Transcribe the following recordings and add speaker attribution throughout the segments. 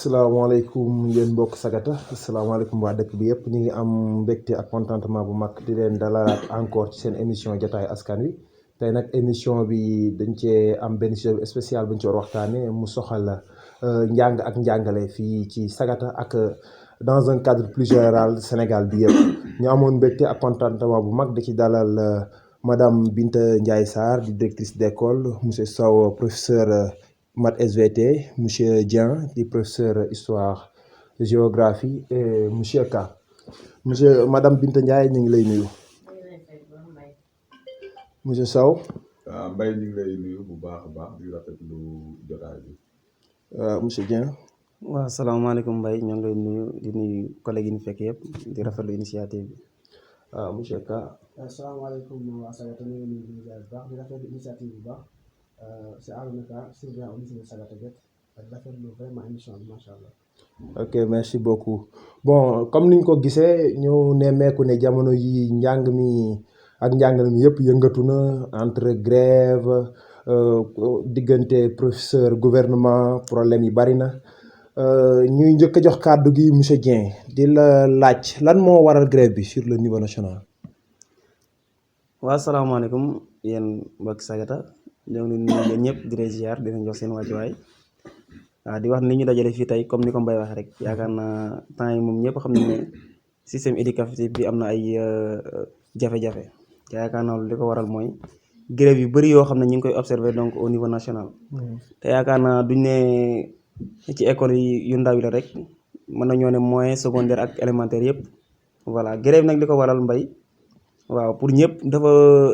Speaker 1: asalaamaaleykum yéen mbokk Sagata asalaamaaleykum waa dëkk bi yëpp ñu ngi am mbégte ak contentement bu mag di leen dalalaat encore ci seen émission jotaayu askan wi tey nag émission bi dañ cee am benn sujet spécial bu ñu ci war waxtaanee mu soxal njàng ak njàngale fii ci Sagata ak dans un cadre plus général Sénégal bi yëpp ñu amoon mbégte ak contentement bu mag di ci dalal madame Binta Ndiaye Sarr di directrice d'école monsieur Sow professeur maths SVT, monsieur Dieng, di professeur histoire géographie et monsieur Ka. Madame Binta Ndiaye ñu ngi lay nuyu. monsieur Sow.
Speaker 2: waaw Mbaye ñu ngi lay nuyu bu baax a baax di rafetlu jotaay bi.
Speaker 1: monsieur Dieng.
Speaker 3: waaw salaamaaleykum Mbaye ñoo ngi lay nuyu di nuyu collègues yi ñu fekk yëpp di rafetlu initiative bi.
Speaker 1: monsieur Ka.
Speaker 4: asalaamaaleykum waa Sagata ñu ngi nuyu bu baax di rafetlu initiative bu baax. c'est Arouna Ka surveillant au lycée de Sagata Guet ak rafetlu vraiment émission bi macha allah.
Speaker 1: ok merci beaucoup bon comme niñ ko gisee ñu nemmeeku ne jamono yi njàng mi ak njàngale mi yëpp yëngatu na entre grève diggante professeur gouvernement problème yi bari na ñuy njëkk a jox kàddu gi monsieur Dieng di la laaj lan moo waral grève bi sur le niveau national.
Speaker 3: waaw salaamaaleykum yéen mbokk Sagata. ñoo ngi nuyu yéen ñëpp di leen ziar di leen jox seen wàccuwaay waaw di wax ni ñu dajale fii tey comme ni ko Mbaye waxee rek yaakaar naa temps yi moom ñëpp xam nañ ne système éducatif bi am na ay jafe-jafe yaakaar naa li ko waral mooy grève yu bëri yoo xam ne ñu ngi koy observer donc au niveau national. te yaakaar naa duñ ne ci école yi yu ndaw yi la rek mën nañoo ne moyen secondaire ak élémentaire yëpp voilà grève nag li ko waral Mbaye waaw pour ñëpp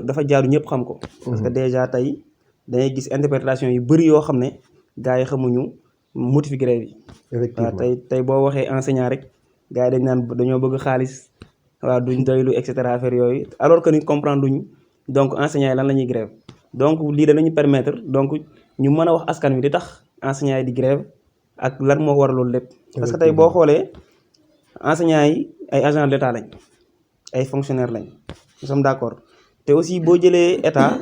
Speaker 3: dafa jaaru ñëpp xam ko. parce que déjà tey. dangay gis interprétation yu bëri yoo xam ne gars yi xamuñu motif grève yi.
Speaker 1: effectivement
Speaker 3: waaw tey boo waxee enseignant rek gars yi dañ naan dañoo bëgg xaalis waaw duñ doylu et cetera affaire yooyu alors que ni comprendre duñ donc enseignant yi lan la ñuy grève donc lii danañu permettre donc ñu mën a wax askan wi di tax enseignant yi di grève ak lan moo war loolu lépp. parce que tey boo xoolee enseignant yi ay agents de l'état lañ ay fonctionnaires lañ nous sommes d'accord te aussi boo jëlee état.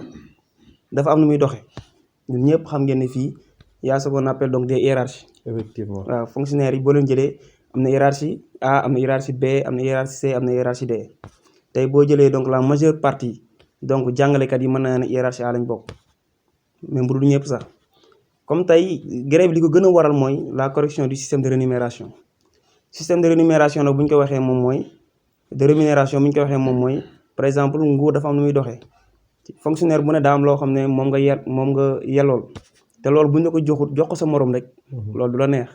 Speaker 3: dafa am nu muy doxee ñun ñëpp xam ngeen ne fii y a ce qu'on appelle donc des hiérarchies.
Speaker 1: effectivement
Speaker 3: waaw fonctionnaires yi boo leen jëlee am na hiérarchie A am na hiérarchie B am na hiérarchie C am na hiérarchie D tey boo jëlee donc la majeure partie donc jàngalekat yi mën naa ne hiérarchie A lañ bokk même bu dul ñëpp sax comme tey grève li ko gën a waral mooy la correction du système de rémunération système de rémunération nag bu ñu ko waxee moom mooy de rémunération bu ñu ko waxee moom mooy par exemple nguur dafa am nu muy doxee. fonctionnaire bu ne daa am loo xam ne moom nga yellool te loolu bu ñu la ko jox ko sa morom rek. loolu du la neex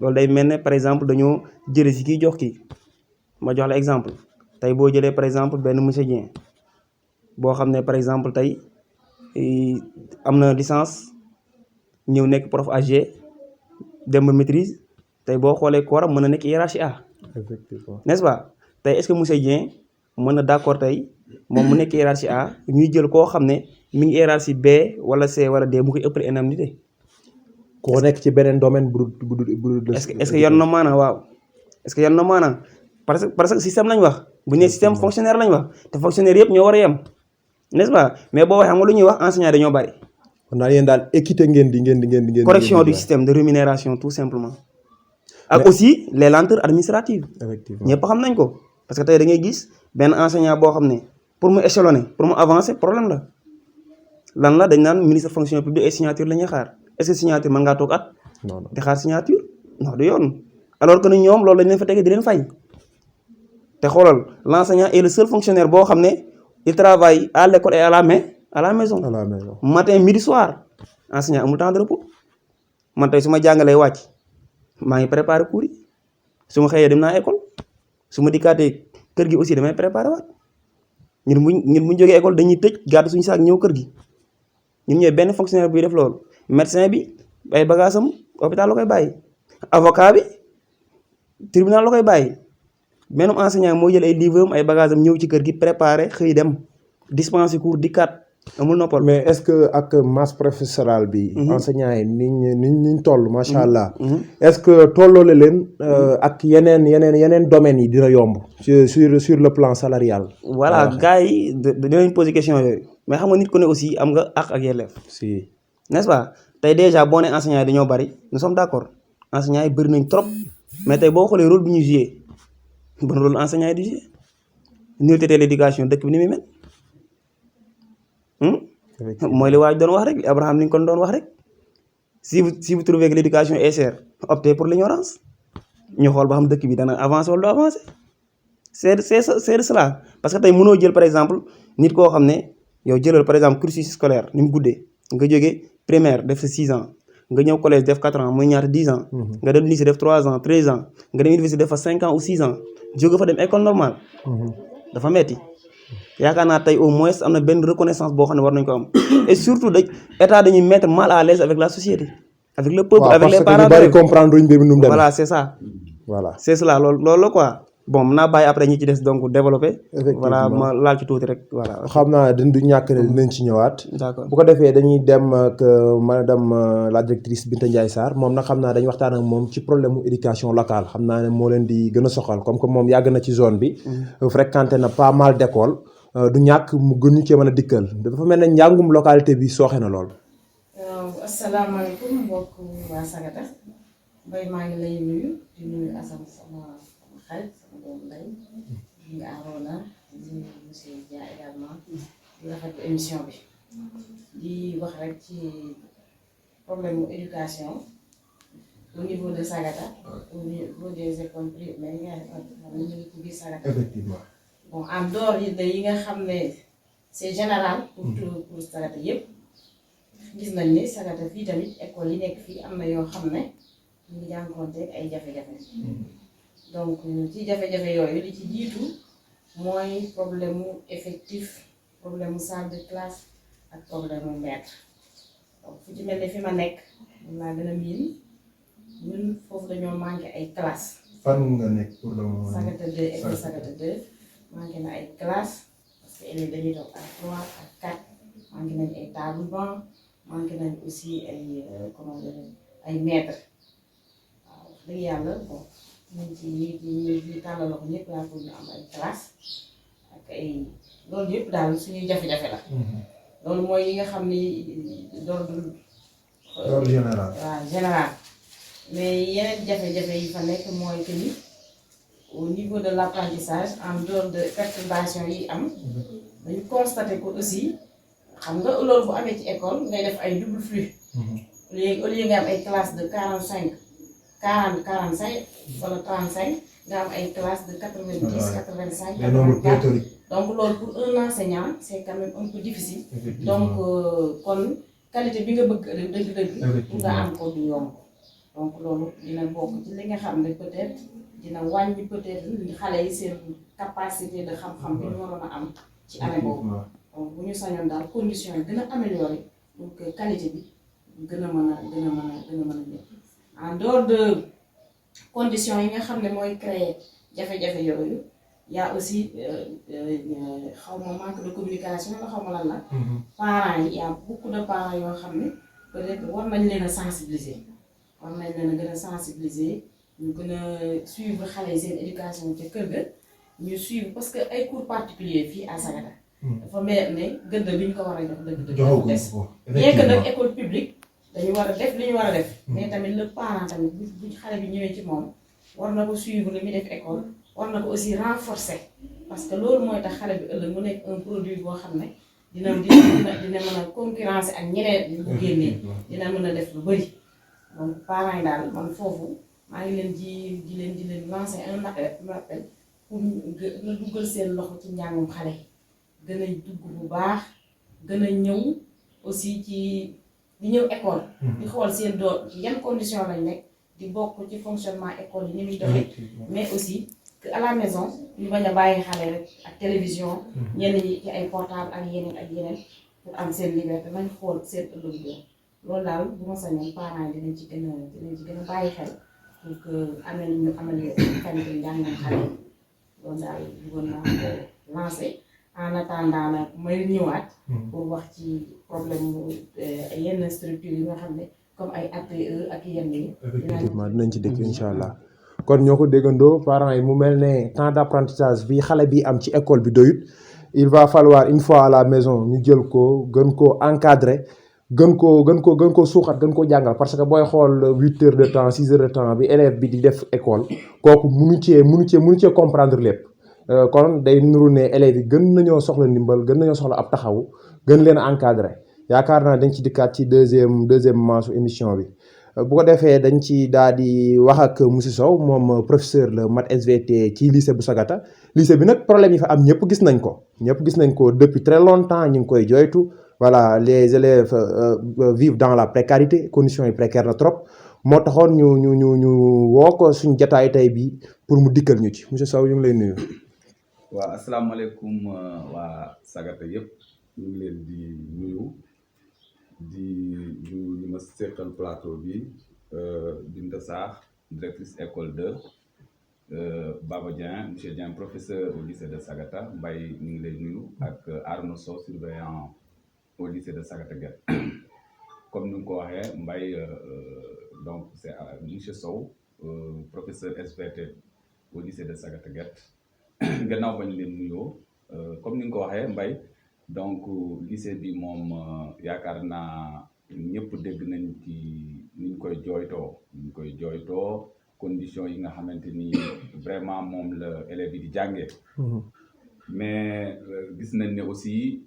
Speaker 3: loolu day mel ne par exemple dañoo jëlee si kii jox kii ma jox la exemple tey boo jëlee par exemple benn monsieur Dieng boo xam ne par exemple tey am na licence ñëw nekk prof AG dem ba maîtrise tey boo xoolee kooram mën na nekk hiérarchie A.
Speaker 1: effectivement
Speaker 3: n'est-ce pas tey est-ce que monsieur Dieng mën na d'accord tey. moom mu nekk hiérarchie A ñuy jël koo xam ne mi ngi hiérarchie B wala C wala D mu koy ëppale indemnité.
Speaker 1: koo nekk ci beneen domaine bu.
Speaker 3: est-ce que yoon na maanaam waaw est-ce que yoon na maanaam parce que système lañ wax bu ñu nee système fonctionnaire lañ wax te fonctionnaire yëpp ñoo war a yem n'est-ce pas mais boo waxee xam nga lu ñuy wax enseignant dañoo bari.
Speaker 1: kon daal yéen daal équité ngeen di.
Speaker 3: correction du système de rémunération tout simplement. ak aussi les lenteurs administratives.
Speaker 1: effectivement
Speaker 3: ñëpp xam nañ ko parce que tey da ngay gis benn enseignant boo xam ne. pour mu échelonner pour mu avancer problème la lan la dañ naan ministre fonction publique ay signature la ñuy xaar est-ce que signature mën ngaa toog at.
Speaker 1: non
Speaker 3: di xaar signature non du yoon. alors que ni ñoom loolu lañ leen fa tege di leen fay te xoolal l'enseignant est le seul fonctionnaire boo xam ne il travaille à l'école et à la maison.
Speaker 1: à la maison
Speaker 3: matin midi soir enseignant amul temps de repos man tey su ma jàngalee wàcc maa ngi préparer cours yi su ma xëyee dem naa école su ma dikkaatee kër gi aussi damay préparer waat. ñun bu ñu jógee école dañuy tëj gàddu suñu saak ñëw kër gi ñun ñooy benn fonctionnaire buy def loolu médecin bi ay bagages am hôpital la koy bàyyi avocat bi tribunal la koy bàyyi benn enseignant moo jël ay livre am ay bagages am ñëw ci kër gi préparer xëy dem dispenser cours dikkaat amul noppal.
Speaker 1: mais est-ce que ak masse professorale bi. enseignants yi niñ toll macha allah. est-ce que tolloole leen ak yeneen domaines yi dina yomb. sur le plan salarial.
Speaker 3: voilà gars yi dinañ poser question yooyu mais xam nga nit ku ne aussi am nga àq ak yelleef.
Speaker 1: si
Speaker 3: n'est-ce pas tey déjà boo nee enseignants yi dañoo bari nous sommes d'accord enseignants yi bëri nañ trop mais tey boo xoolee rôle bi ñu joué bon rôle enseignants yi di joué nullité de l'éducation dëkk bi ni muy mel mooy li waaj doon wax rek li Abraham Lincoln doon wax rek si vous trouvez que l'éducation est chère optez pour l'ignorance ñu xool ba xam dëkk bi dana avancer wala du avancer c'est de cela parce que tey mënoo jël par exemple nit koo xam ne yow jëlal par exemple cursus scolaire ni mu guddee nga jógee primaire def sa 6 ans nga ñëw collège def 4 ans muy ñaata 10 ans nga dem lycée def 3 ans 13 ans nga dem université def fa 5 ans ou 6 ans jóge fa dem école normale dafa metti yaakaar naa tey au moins am na benn reconnaissance boo xam ne war nañu ko am et surtout état dañuy mettre mal à l'aise avec la société avec le peuple avec les parents
Speaker 1: bari comprendre uñ mbir mi nu mu demee
Speaker 3: voilà c'est ça
Speaker 1: voilà
Speaker 3: c'est cela loolu la quoi bon mën naa bàyyi après ñi ci des donc développer voilà ma laal ci tuuti rek voilà
Speaker 1: xam naa du ñàkk ne dinañ ci ñëwaat
Speaker 3: d'accord
Speaker 1: bu ko defee dañuy dem ak madame la directrice Binta Ndiaye Sarr moom nag xam naa dañuy waxtaan ak moom ci problème mu éducation locale xam naa ne moo leen di gën a soxal comme que moom yàgg na ci zone bi fréquenté na pas mal d'écoles du ñàkk mu gën ñu cee mën a dikkal dafa mel ne njàngum localité bi sooxe na lool.
Speaker 5: asalaamaaleykum mbokk waa Sagata Mbaye maa ngi lay nuyu di nuyu Assane sama xarit sama doomu ndey di nuyu Arona di nuyu monsieur Dia également di rafetlu émission bi di wax rek ci problème mu éducation au niveau de Sagata au niveau des écoles primaires xam ne ñu ngi ci biir Sagata.
Speaker 1: Effectivement.
Speaker 5: bon en dehors yi nga xam ne c'est général pour Sagata yëpp gis nañ ni Sagata fii tamit école yi nekk fii am na yoo xam ne ñu ngi jànkuwanteeg ay jafe-jafe donc ci jafe-jafe yooyu li ci jiitu mooy problème mu effectif problème mu salle de classe ak problème mu maître donc fu ci mel ne fi ma nekk mun naa gën a miin ñun foofu dañoo manqué ay classes.
Speaker 1: fan nga nekk pour le moment.
Speaker 5: Sagata 2 école Sagata 2 manqué na ay classes parce que élèves dañuy toog à 3 à 4 manqué nañ ay table banc manqué nañ aussi ay comment dire ay maîtres waaw wax dëgg yàlla bon ñu ci tàllal loxo ñëpp laa pour ñu am ay classes ak ay loolu yëpp daal suñuy jafe-jafe la. loolu mooy yi nga xam ni d'ordre
Speaker 1: général.
Speaker 5: waaw général mais yeneen jafe-jafe yi fa nekk mooy que ni au niveau de l'apprentissage en dehors de perturbation yi am dañu constaté ko aussi xam nga loolu bu amee ci école ngay def ay double flux léegi au lieu nga am ay classe de 45 wala 35 nga am ay classe de 90 85 84 donc loolu pour un enseignant c'est quand même un peu difficile donc kon qualité bi nga bëgg dëgg-dëgg pour nga am ko du yomb donc loolu dina bokk ci li nga xam ne peut-être dina wàññi peut-être xale yi seen capacité de xam-xam bi ñu waroon a am ci année boobu donc bu ñu sañoon daal conditions yi gën a amélioré pour que qualité bi gën a mën a ñëw en dehors de conditions yi nga xam ne mooy créer jafe-jafe yooyu y a aussi xaw ma manque de communication la xaw ma lan la parents yi y a beaucoup de parents yoo xam ne peut-être war nañ leen a sensibiliser ñu gën a suivre xale yi seen éducation ca kër ga ñu suivre parce que ay cours particuliers fii à Sagata dafa mel ne gëdd bi ñu ko war a jox dëgg des bien que nag école publique dañu war a def li ñu war a def mais tamit le parent tamit bu xale bi ñëwee ci moom war na ko suivre li muy def école war na ko aussi renforcer parce que loolu mooy tax xale bi ëllëg mu nekk un produit boo xam ne dina mën a concurrencer ak ñeneen ñu bu génnee dina mën a def lu bari donc parents yi daal man foofu maa ngi leen di leen lancer un appel pour na duggal seen loxo ci njàngum xale gën a dugg bu baax gën a ñëw aussi ci di ñëw école di xool seen doom ci yan condition lañ nekk di bokk ci fonctionnement école yi ni muy doxee mais aussi que à la maison ñu bañ a bàyyi xale rek ak télévision ñenn ñi ci ay portable ak yeneen pour am seen liberté nañ xool seen ëllëg doom loolu daal bu ma sañoon parents yi dinañ ci gën a bàyyi xel pour que ñu améliorer qualité njàngam xale yi loolu daal bëggoon naa ko lancer en attendant nag may ñëwaat pour wax ci problème yenn structure yi nga xam ne comme ay APE ak yenn yi
Speaker 1: effectivement dinañ ci dëkk incha allah kon ñoo ko déggandoo parents yi mu mel ne temps d'apprentissage bi xale bi am ci école bi doyut il va falloir une fois à la maison ñu jël ko gën koo encadrer gën koo suuxat gën koo jàngal parce que booy xool 8 heures de temps 6 heures de temps bi élève bi di def école kooku munu cee comprendre lépp kon day nuru ne élèves yi gën nañoo soxla ndimbal gën nañoo soxla ab taxawu gën leen a encadré yaakaar naa dañ ci dikkaat ci deuxième manche émission bi bu ko defee dañ ci daal di wax ak monsieur Sow moom professeur la maths SVT ci lycée bu Sagata lycée bi nag problème yi fa am ñëpp gis nañ ko depuis très longtemps ñu ngi koy joytu voilà les élèves vivent dans la précarité conditions yi précaires na trop moo taxoon ñu woo ko suñ jataay tey bi pour mu dikkal ñu ci monsieur Sow ñu ngi lay nuyu.
Speaker 2: waaw asalaamaaleykum waa Sagata yëpp ñu ngi leen di nuyu ñu ma seqal plateau bi Binta Sarr directrice école 2 Baba Dieng monsieur Dieng professeur au lycée de Sagata Mbaye ñu ngi lay nuyu ak Arnaud Sow surveillant au lycée de Sagata Guet comme ni nga ko waxee Mbaye donc c'est monsieur Sow professeur SVT au lycée de Sagata Guet gannaaw bañ leen nuyoo comme ni nga ko waxee Mbaye donc lycée bi moom yaakaar naa ñëpp dégg nañ ci ni ñu koy jooytoo conditions yi nga xamante ni vraiment moom la élèves yi di jàngee mais gis nañ ne aussi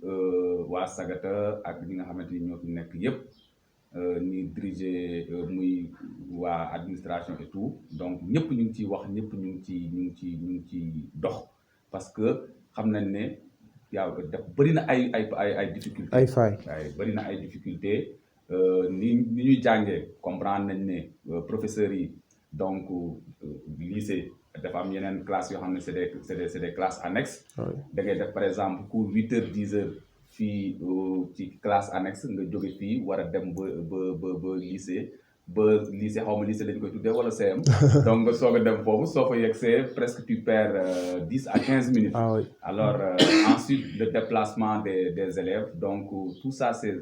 Speaker 2: waa Sagata ak ñi nga xamante ni ñoo fi nekk yëpp ñi diriger muy waa administration et tout donc ñëpp ñu ngi ciy wax ñëpp ñu ngi ci dox parce que xam nañ ne yaa def bëri na ay difficultés
Speaker 1: ay failles
Speaker 2: bëri na ay difficultés ni ñuy jàngee comprendre nañ ne professeurs yi donc lycée dafa am yeneen classes yoo xam ne c'est des classes annexes da ngay def par exemple cours 8 heures 10 heures fii ci classe annexe nga jóge fii war a dem ba lycée xaw ma lycée lañ koy tuddee wala CM donc nga soog a dem foofu soo fa yegsee presque tu perds 10 à 15 minutes alors ensuite le déplacement des élèves donc tout ça c'est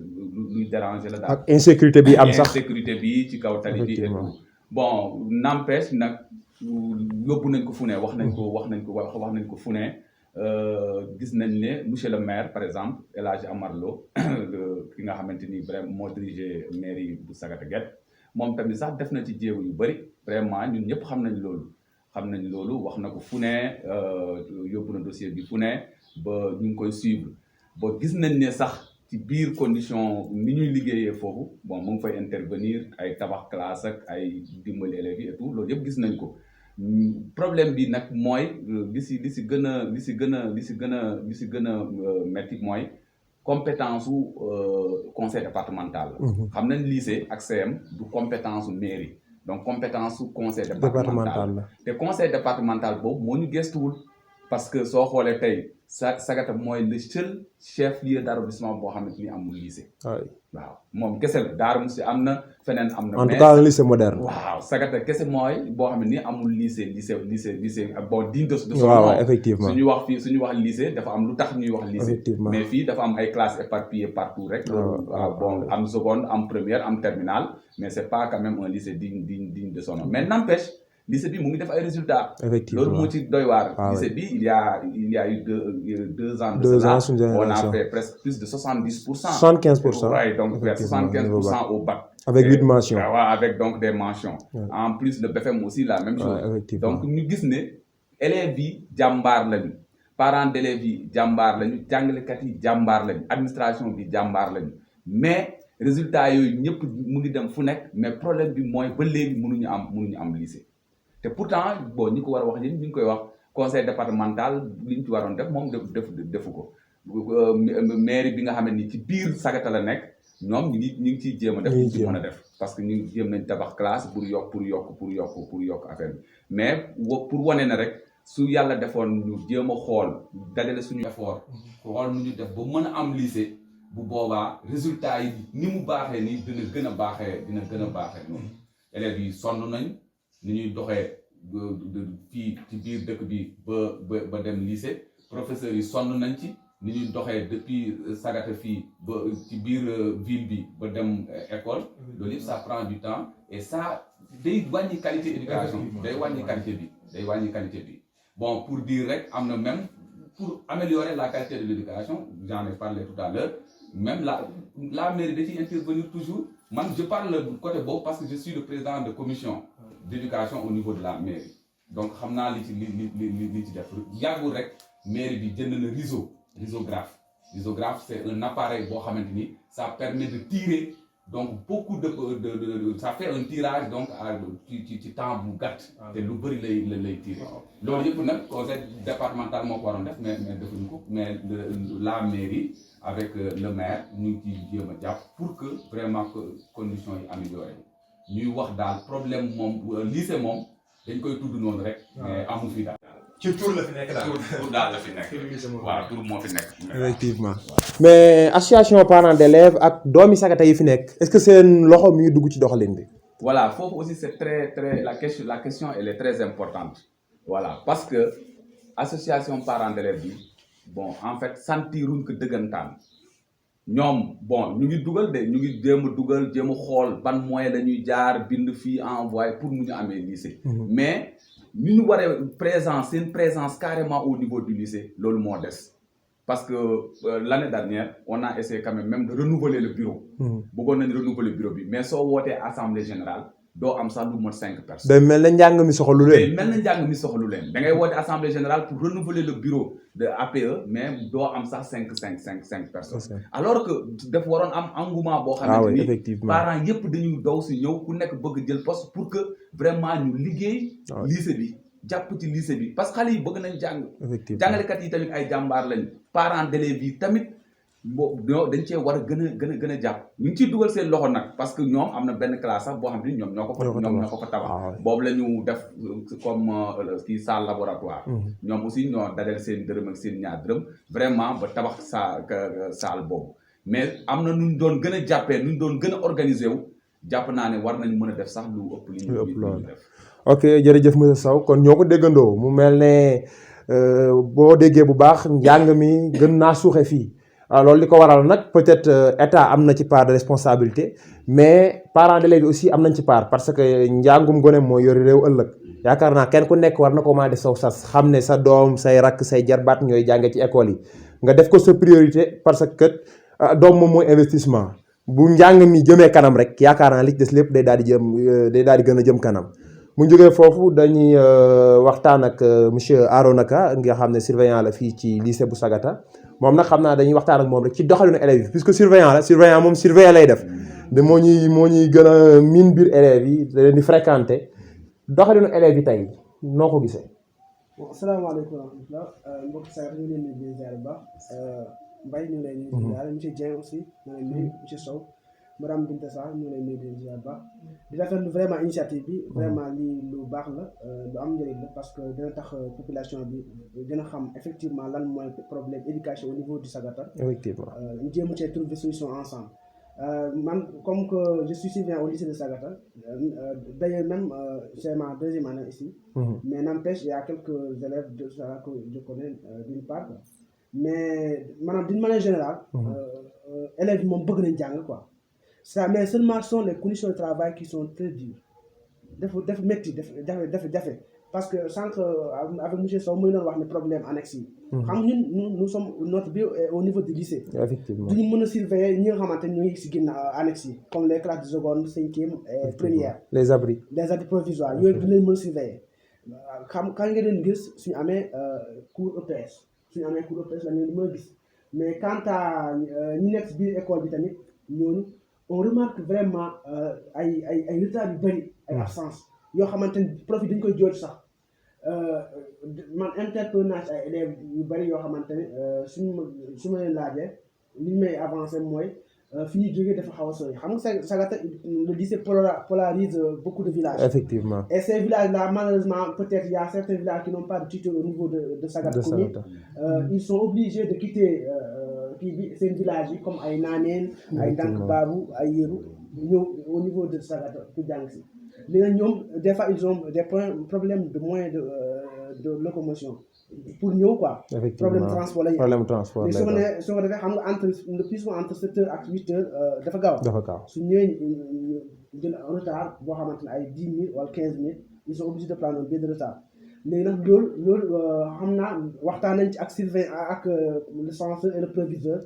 Speaker 2: luy déranger la daal ak
Speaker 1: insécurité bi am sax
Speaker 2: insécurité bi ci kaw tali bi et tout bon n'empêche nag yóbbu nañ ko fu ne wax nañ ko fu ne gis nañ ne monsieur le maire par exemple El Hadj Amar Lo ki nga xamante ni vraiment moo dirigé mairie bu Sagata Guet moom tamit sax def na ci jéego yu bëri vraiment ñun ñëpp xam nañ loolu wax na ko fu ne yóbbu na dossier bi fu ne ba ñu ngi koy suivre ba gis nañ ne sax ci biir condition ni ñuy liggéeyee foofu bon mu ngi fay intervenir ay tabax classe ak ay dimbali élèves yi et tout loolu yëpp gis nañ ko problème bi nag mooy li si gën a métti mooy compétence su conseil départemental la xam nañ lycée ak CM du compétence su mairie donc compétence su conseil départemental la te conseil départemental boobu moo ñu gestuwul parce que soo xoolee tey Sagata mooy le seul chef-lieu d'arrondissement boo xamante ni amul lycée waaw moom kese la Darou Mousty am na feneen am na en tout
Speaker 1: cas lycée moderne
Speaker 2: waaw Sagata kese mooy boo xam ne ni amul lycée bon digne de son
Speaker 1: nom effectivement
Speaker 2: suñu wax lycée dafa am lu tax ñuy wax lycée mais fii dafa am ay classes éparpillées partout rek bon am seconde am première am terminale mais c'est pas quand même un lycée digne de son nom mais n'empêche lycée bi mu ngi def ay résultats.
Speaker 1: effectivement
Speaker 2: loolu moo ci doy waar. lycée bi il y a eu deux ans de cela on a fait presque plus de 70%.
Speaker 1: 75%.
Speaker 2: Ouais, donc vers 75% au bac.
Speaker 1: avec 8 mentions.
Speaker 2: Avec donc des mentions. En plus le BFM aussi la même chose. Donc ñu gis ne élèves yi jàmbaar lañu parents d'élèves yi jàmbaar lañu jàngalekat yi jàmbaar lañu administration bi jàmbaar lañu mais résultats yooyu ñëpp mu ngi dem fu nekk mais problème bi mooy ba léegi mënuñu am lycée. te pourtant bon ñi ko war a wax yéen ñu ngi koy wax conseil départemental li ñu ci waroon def moom defu ko mairie bi nga xam ne ni ci biir Sagata la nekk ñoom ñu ngi ciy jéem a def ñu ci mën a def parce que ñu jéem nañ tabax classe pour yokk affaire bi mais pour wane na rek su yàlla defoon ñu jéem a xool dajale suñu effort xool nu ñu def ba mën a am lycée bu boobaa résultat yi ni mu baaxee nii dina gën a baaxee noonu élèves yi sonn nañ ni ñuy doxee fii ci biir dëkk bi ba dem lycée professeurs yi sonn nañ ci ni ñuy doxee depuis Sagata fii ba ci biir ville bi ba dem école loolu yëpp ça prend du temps et ça day wàññi qualité éducation day wàññi qualité bi bon pour dire rek am na même pour améliorer la qualité de l'éducation j'en ai parlé tout à l'heure même la mairie da ciy intervenir toujours man je parle du côté boobu parce que je suis le président de commission d'éducation au niveau de la mairie donc xam naa li ci def yàggul rek mairie bi jënd na risographe c'est un appareil boo xamante ni ça permet de tirer donc beaucoup de ça fait un tirage donc ci temps bu gàtt te lu bëri lay tirer loolu yëpp nag conseil départemental moo ko waroon def mais defuñu ko mais la mairie avec le maire ñu ngi ciy jéem a jàpp pour que vraiment que conditions yi amélioré ñuy wax daal problème moom lycée moom dañ koy tudd noonu rek mais amu fi daal
Speaker 1: ci tur la fi nekk daal
Speaker 2: tur daal la fi nekk waaw tur moo fi nekk
Speaker 1: effectivement mais association parents d'élèves ak doomi Sagata yi fi nekk est-ce que seen loxo mi ngi dugg ci doxalin bi
Speaker 2: voilà foofu aussi c'est très la question elle est très importante voilà parce que association parents d'élèves bi bon en fait sentiruñ ko dëggantaan ñoom bon ñu ngi jéem a xool ban moyen la ñuy jaar bind fii envoyé pour mu ñu amee lycée mais ni ñu waree seen présence carrément au niveau du lycée loolu moo des parce que l'année dernière on a essayé quand même de renouveler le bureau bëggoon nañu renouveler bureau bi mais soo wootee assemblée générale doo am sax lu mot 5 personnes.
Speaker 1: day mel na njàng mi soxalu leen.
Speaker 2: da ngay woote assemblée générale pour renouveler le bureau de APE mais doo am sax 5 personnes. alors que daf waroon am engouement boo xamante ni parents yëpp dañuy daw si ñëw ku nekk bëgg jël poste pour que vraiment ñu liggéey lycée bi jàpp ci lycée bi parce que xale yi bëgg nañ jàng jàngalekat yi tamit ay jàmbaar lañ parents d'élèves yi tamit dañ cee war a gën a jàpp ñu ngi ciy dugal seen loxo nag parce que ñoom am na benn classe sax boo xam ne ñoom ñoo ko fa tabax boobu la ñu def comme kii salle laboratoire ñoom aussi ñoo dajale seen dërëm ak seen ñaar dërëm vraiment ba tabax salle boobu mais am na nu ñu doon gën a jàppee nu ñu doon gën a organiser wu jàpp naa ne war nañ mën a def sax lu ëpp li ñu def
Speaker 1: ok jërëjëf monsieur Sow kon ñoo ko déggandoo mu mel ne boo déggee bu baax njàng mi gën naa suuxe fii loolu li ko waral nag peut-être état am na ci part de responsabilité mais parents d'élèves aussi am nañ ci part parce que njàngum gone mooy yori réew ëllëg yaakaar naa kenn ku nekk war na ko maa def saw sas xam ne sa doom say rakk say jarbaat ñooy jànge ci école yi nga def ko sa priorité parce que doom moom mooy investissement bu njàng mi jëmee kanam rek yaakaar naa li ci des lépp day daal di gën a jëm kanam mu jógee foofu dañuy waxtaan ak monsieur Arona Ka nga xam ne surveillant la fii ci lycée bu Sagata moom nag xam naa dañuy waxtaan ak moom rek ci doxalinu élèves yi puisque surveillant moom surveiller lay def de moo ñuy gën a miin biir élèves yi da leen di fréquenter doxalinu élèves yi tey noo ko gisee.
Speaker 4: bon asalaamaaleykum wa rahmatulah mbokk Sagata ñu leen di ziar bu baax Mbaye ñu leen di ziar monsieur Dieng aussi ñu leen di monsieur Sow madame Binta Sarr ñu leen di ziar bu baax di rafetlu vraiment initiative bi vraiment lii lu baax la lu am njëriñ la parce que dina tax population bi dina xam effectivement lan mooy problème éducation au niveau du Sagata.
Speaker 1: effectivement
Speaker 4: ñu jéem a cee trouver solution ensemble man comme que je suis surveillant au lycée de Sagata d'ailleurs même c'est ma deuxième année ici mais n'empêche il y a quelques élèves de ça que je connais d'une part mais maanaam d'une manière générale élèves yi moom bëgg nañ jàng quoi ça mais seulement sont les conditions de travail qui sont très dures dafa métti dafa jafe parce que sànq avec monsieur Sow muy doon wax ne problème annexe yi xam ñun nous sommes notre bureau au niveau du lycée
Speaker 1: effectivement
Speaker 4: duñu mën a surveiller ñi nga xamante ñu ngi si ginnaaw annexe yi comme les classes de seconde cinquième et première
Speaker 1: les abris
Speaker 4: provisoires yooyu du leen mën a surveiller xam kan nga leen gis suñu amee cours EPS la ñu mën a gis mais quant à ñi nekk si biir école bi tamit ñooñu on remarque vraiment ay retard yu bëri ay absence yoo xamante ni prof yi dañu koy jooju sax man interpellé naa ci ay élèves yu bëri yoo xamante ne su ma leen laajee li may avancé mooy fi ñuy jógee dafa xaw a sori xam nga Sagata le lycée polarise beaucoup de villages.
Speaker 1: effectivement
Speaker 4: et ces villages là malheureusement peut-être il y a certains villages qui n'ont pas de tuteur au niveau de Sagata commune ils sont obligés de quitter kii bi seen village yi comme ay Naaneen ay Dank Baabu ay Yéru ñëw au niveau de Sagata pour jàng si léegi ñoom des fois ils ont des problèmes de moyens de locomotion pour ñëw quoi problème transport la ñu mais su ko defee xam nga le plus souvent entre 7 heures ak 8 heures dafa gaaw su ñëwee jël un retard boo xamante ne ay 10 minutes wala 15 minutes ils sont obligés de prendre un billet de retard léegi nag loolu xam naa waxtaan nañ ci ak surveillant ak le censeur et le proviseur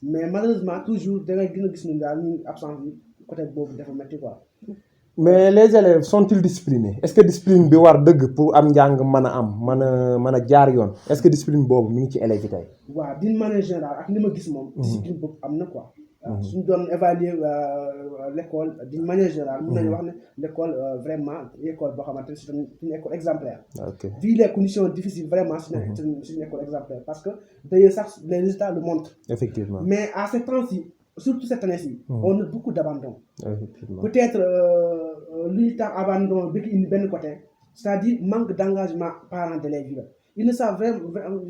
Speaker 4: mais malheureusement toujours da ngay gën a gis ñun daal ñun absence bi côté boobu dafa métti quoi.
Speaker 1: mais les élèves sont-ils disciplinés est-ce que discipline bi war dëgg pour am njàng mën a am mën a jaar yoon est-ce que discipline boobu mi ngi ci élèves yi tey.
Speaker 4: waaw d'une manière générale ak li ma gis moom. discipline boobu am na quoi. suñu doon évaluer l'école d'une manière générale. mën nañu wax ne l'école vraiment école boo xamante ne c'est une école exemplaire. vu les conditions difficiles vraiment c'est une école exemplaire parce que d'ailleurs sax les résultats le montrent.
Speaker 1: effectivement
Speaker 4: mais à ce temps-ci surtout cette année-ci. on a beaucoup d'abandon.
Speaker 1: effectivement
Speaker 4: peut-être li tax abandon bi indi benn côté c'est-à-dire manque d'engagement parents d'élèves yi la. Ils ne savent vraiment,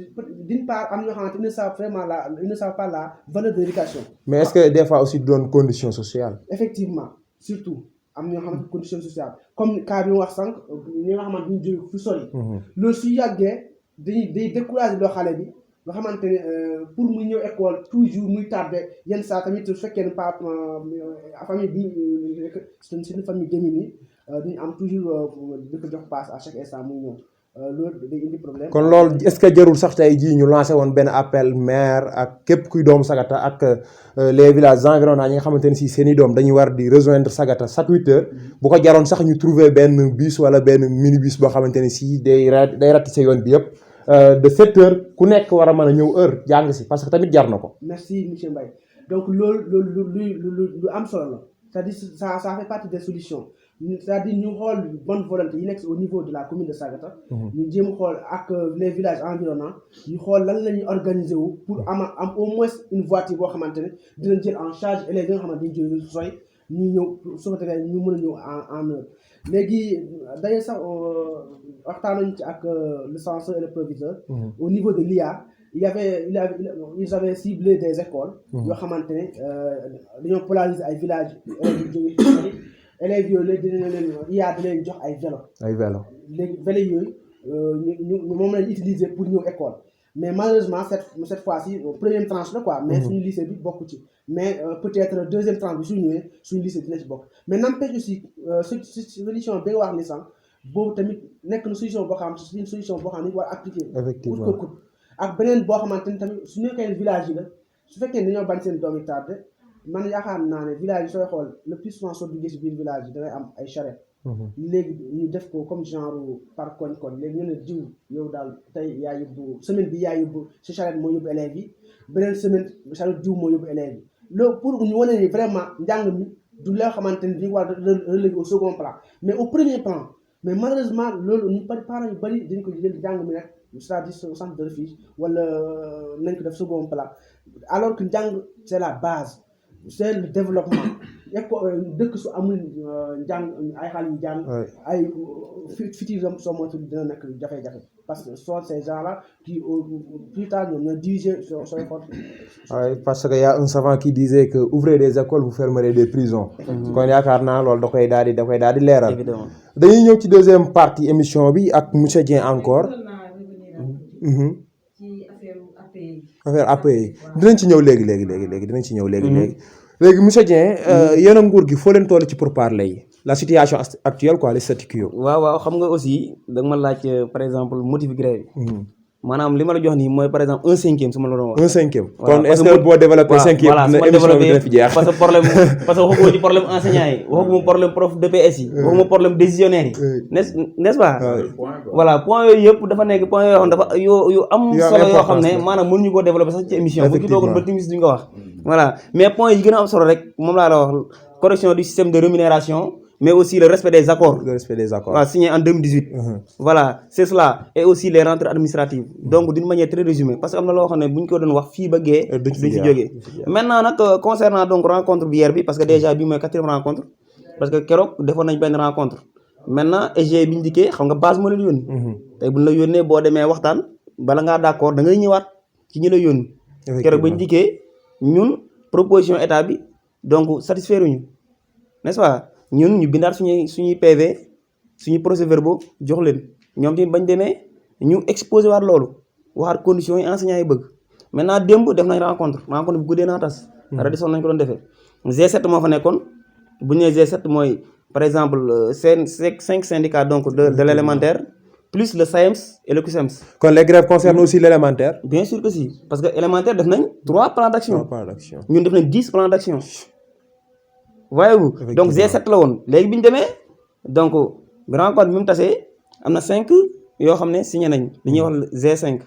Speaker 4: d'une part, ils ne savent vraiment ils ne savent pas la valeur de l'éducation.
Speaker 1: Mais est-ce que des fois aussi donne conditions sociales?
Speaker 4: Effectivement, surtout, am ñoo xamante conditions sociales comme cas bi wax sànq ñi nga xamante ñu jóge fu sori. loolu su yàggee day décourager loo xale bi nga xamante ne pour mu ñëw école toujours muy tardé yenn saa tamit su fekkee ne pas famille bi c'est une famille démunie duñu am toujours di ko jox passe à chaque instant muy ñëw. loolu day indi problème.
Speaker 1: kon loolu est-ce que jarul sax tey jii ñu lancé woon benn appel maire ak képp kuy doomu Sagata ak les villages environnants ñi nga xamante ne si seen i doom dañuy war di rejoindre Sagata chaque 8 heures bu ko jaroon sax ñu trouver benn bus wala benn minibus boo xamante ne si day ratisser yoon bi yëpp de 7 heures ku nekk war a mën a ñëw heure jàng si parce que tamit jar na ko.
Speaker 4: merci monsieur Mbaye donc loolu lu am solo la c'est-à-dire ça fait partie des solutions. C'est-à-dire ñu xool bonne volonté yi nekk au niveau de la commune de Sagata. ñu jéem xool ak les villages environnants ñu xool lan la ñuy organiser wu pour am au moins une voiture boo xamante ne dina jël en charge élèves yi nga xamante ne dañu jógee sooy ñu ñëw su ko defee ñu mën a ñëw en heure. léegi d'ailleurs sax waxtaan nañu ci ak le censeur et le proviseur. Au niveau de l'IA ils avaient ciblé des écoles. yoo xamante ne dañoo polariser ay villages yu jógee élèves yooyu léegi dinañ leen IA di leen jox ay vélo. léegi vélo yooyu ñu moom lañ utiliser pour ñëw école mais malheureusement cette fois-ci première tranche la quoi. mais suñu lycée bi bokk ci. mais peut-être deuxième tranche bi su ñëwee suñu lycée dina ci bokk mais n'empêche aussi solution bi nga wax ni sànq boobu tamit nekk na solution boo xam ne solution boo xam ne war a appliquer.
Speaker 1: effectivement
Speaker 4: coûte que coûte ak beneen boo xamante ni tamit su nekkee village yi la su fekkee dañoo bañ seen doom yi tardé. man yaakaar naa ne village yi sooy xool le plus souvent soo duggee si biir village yi dangay am ay charrette. léegi ñu def ko comme genre par koñ léegi ñu ne jiw yow daal tey yaa yóbbu semaine bi yaa yóbbu si charrette moo yóbbu élèves yi beneen semaine charrette jiw moo yóbbu élèves yi loolu pour ñu wane ni vraiment njàng mi du loo xamante ni dañu war a reléguer au second plan mais au premier plan mais malheureusement loolu ñu bari parents yu bari dañ ko jël njàng mi rek c'est-à-dire centre de refuge wala nañ ko def second plan alors que njàng c'est la base. C'est le développement dëkk su amul njàng ay xale yu jàng ay futur soo moytu dina nekk jafe-jafe parce que sont ces gens-là qui plus tard ñoom ñoo diriger sooy xool.
Speaker 1: oui parce que y a un savant qui disait que ouvrez des écoles vous fermerez des prisons. kon yaakaar naa loolu da koy daal di leeral. dañuy ñëw ci deuxième partie émission bi ak monsieur Dieng encore. affaire APE dinañ ci ñëw léegi dinañ ci ñëw léegi monsieur Dieng yéen a nguur gi foo leen toll ci pourparlers yi la situation actuelle quoi les statu quo.
Speaker 3: waaw xam nga aussi da nga ma laaj par exemple motif grève bi. maanaam li ma la jox nii mooy par exemple 1/5 su ma la doon wax. 1/5 kon est-ce que boo développé 5 yëpp dina émission bi dina fi jeex. parce que problème parce que waxuma ci problème enseignant yi waxuma problème prof DPS yi. waxuma problème décisionnaire yi. n'est-ce pas. voilà point yooyu yëpp dafa nekk point yoo xam dafa yu am solo yoo xam ne maanaam mënuñu koo développé sax ci émission. bu ci toogoon ba timis duñ ko wax. voilà mais point yi gën a am solo rek moom laa la wax correction du système de rémunération. mais aussi le respect des accords. Signé en 2018. Voilà, c'est cela. Et aussi les rentrées administratives. Donc, d'une manière très résumée. Parce que nous avons dit que nous avons fait des Maintenant, concernant donc rencontre hier, parce que déjà, c'est ma 4e rencontre. Parce que Kerok, des fois, on a une rencontre. Maintenant, j'ai indiqué, on a une base. Si vous avez une base, vous êtes d'accord, vous avez une Kerok, vous indiqué, nous, proposition établie, donc, satisfaire nous. N'est-ce pas? ñun ñu bindaat suñuy PV suñuy procès-verbaux jox leen ñoom tamit bañ demee ñu exposé waat loolu waxaat conditions yi enseignants yi bëgg maintenant démb def nañ rencontre bi guddee naa tas redison nañ ko doon defee G7 moo fa nekkoon bu ñu nee G7 mooy par exemple 5 syndicats donc de l'élémentaire plus le SAEMS et le CUSEMS.
Speaker 1: Quand les grèves concernent aussi l'élémentaire?
Speaker 3: Bien sûr que si, parce que élémentaire def nañ 3 plans d'action.
Speaker 1: 3 plans d'action.
Speaker 3: Ñun def nañ 10 plans d'action. Voyez-vous? Donc G7 la woon léegi bi ñu demee donc grand corps bi mu tasee am na 5 yoo xam ne signé nañ li ñuy wax G5.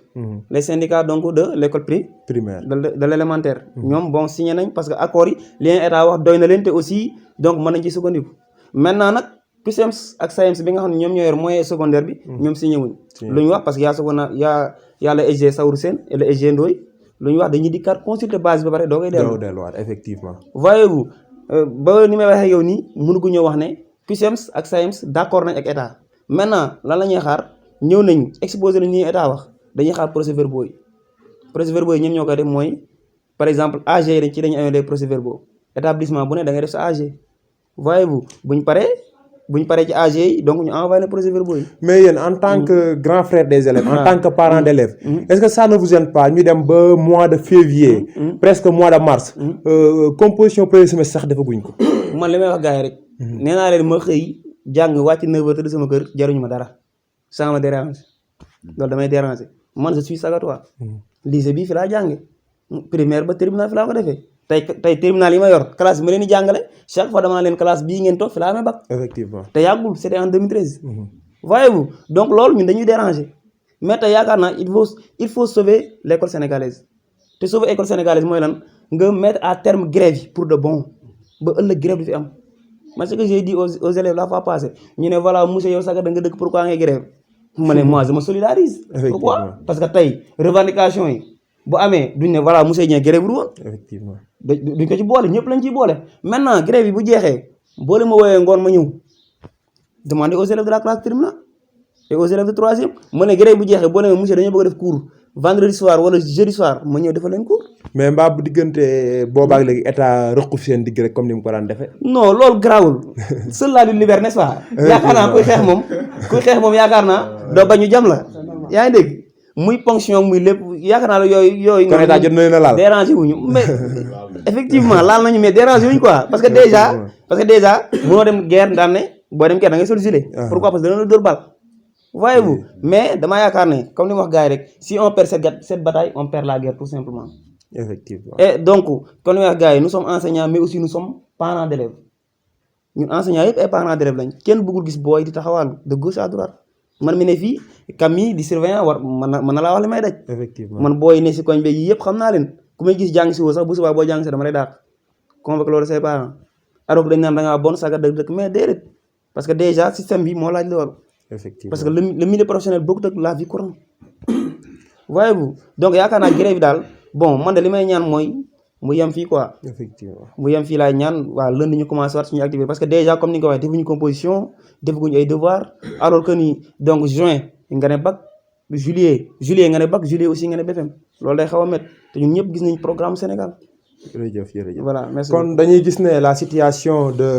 Speaker 3: Les syndicats donc de l'école
Speaker 1: primaire
Speaker 3: de l'élémentaire. ñoom bon signé nañ parce que accords yi li leen état wax doy na leen te aussi donc mën nañ ci sukkandiku maintenant nag CUSEMS ak SAEMS bi nga xam ne ñoom ñoo yor moyen secondaire bi ñoom signé wuñ lu ñu wax parce que yaa le SG Saourou Sène et le SG Ndoye lu ñu wax dañuy di carte consulter base ba pare doo koy
Speaker 1: delluwaat effectivement.
Speaker 3: voyez-vous ba ni may waxee yow nii mënugu ñoo wax ne CUSEMS ak SAEMS d'accord nañ ak état maintenant lan la ñuy xaar ñëw nañ exposé nañ ñuy état wax dañuy xaar procès-verbaux yi ñun ñoo koy def mooy par exemple AG yi dañ ci dañu amee des procès-verbaux établissement bu ne da ngay def sa AG voyez-vous buñ paree ci AG yi donc ñu envoyé les procès-verbaux yi.
Speaker 1: mais yéen en tant que grand frère des élèves en tant que parent d'élèves est-ce que ça ne vous gêne pas ñu dem ba mois de février presque mois de mars composition premier semestre sax defaguñ ko.
Speaker 3: man li may wax gars yi rek nee naa leen ma xëy jàng wàcc 9h tëdd sama kër jaruñu ma dara ça me dérange loolu damay déranger man je suis Sagatois lycée bi fi laa jànge primaire ba terminal fi laa ko defee tey terminal yi ma yor classe bi ma leen di jàngale chaque fois dama leen classe bii ngeen toog fi laa amee bac.
Speaker 1: effectivement
Speaker 3: te yàggul c'était en 2013. voyez-vous donc loolu ñun dañuy déranger mais tey yaakaar naa il faut sauver l'école sénégalaise te sauver école sénégalaise mooy lan nga mettre à terme grève yi pour de bon ba ëllëg grève du fi am man ce que j'ai dit aux élèves la fois passée ñu ne voilà monsieur yow Sagata nga dëkk pourquoi ngay grève ma ne moi je me solidarise. pourquoi parce que tey revendication yi bu amee duñ ne voilà monsieur Dieng grève bu woon.
Speaker 1: effectivement
Speaker 3: duñ ko ci boole ñëpp lañ ciy boole maintenant grève yi bu jeexee boole ma woowee ngoon ma ñëw demander aux élèves de la classe terminale et aux élèves de troisième ma ne grève bu jeexee boo nee monsieur dañoo bëgg a def cours vendredi soir wala jeudi soir ma ñëw defal leen cours.
Speaker 1: mais mbaa bu diggante boobaak léegi état rëqu fi seen digg rek comme ni mu ko daan defee.
Speaker 3: non loolu garaawul seul la lutte libère n'est-ce pas. yaakaar naa kuy xeex moom yaakaar naa doo bañu jam la yaa ngi dégg. muy ponction muy lépp yaakaar naa la yooyu.
Speaker 1: kon état jot na leen a laal
Speaker 3: déranger wuñu mais effectivement laal nañu mais déranger wuñu quoi parce que déjà mënoo dem guerre daan ne boo dem guerre da ngay sol gilet. pourquoi parce que dana la dóor bal. voyez-vous mais damaa yaakaar ne comme li ma wax gars yi rek si on perd cette bataille on perd la guerre tout simplement.
Speaker 1: effectivement
Speaker 3: et donc comme li ma wax gars yi nous sommes enseignants mais aussi nous sommes parents d'élèves ñun enseignants yëpp ay parents d'élèves lañ kenn bëggul gis booy di taxawal de gauche à droite. man mi ne fii Camille di surveillant war mën na laa wax li may daj.
Speaker 1: effectivement
Speaker 3: man booy ne si koñ beeg yi yëpp xam naa leen ku may gis jàng si woo sax bu subaa boo jàng si dama lay dàq convoqué loolu say parents alors que dañ naan da ngaa bon saga dëkk mais déedéet parce que déjà système bi moo laaj loolu.
Speaker 1: effectivement
Speaker 3: parce que le milieu professionnel bokkut ak la vie courante. voyez-vous donc yaakaar naa grève bi daal bon man de li may ñaan mooy mu yem fii quoi.
Speaker 1: effectivement
Speaker 3: mu yem fii laay ñaan waaw lundi ñu commencé waat suñu activité parce que déjà comme ni nga ko waxee defuñu composition defuñu ay devoir alors que ni donc juin nga ne bac juillet nga ne bac juillet aussi nga ne BFM loolu day xaw a métti te ñun ñëpp gis nañ programme Sénégal.
Speaker 1: jërëjëf
Speaker 3: voilà merci.
Speaker 1: kon dañuy gis ne la situation de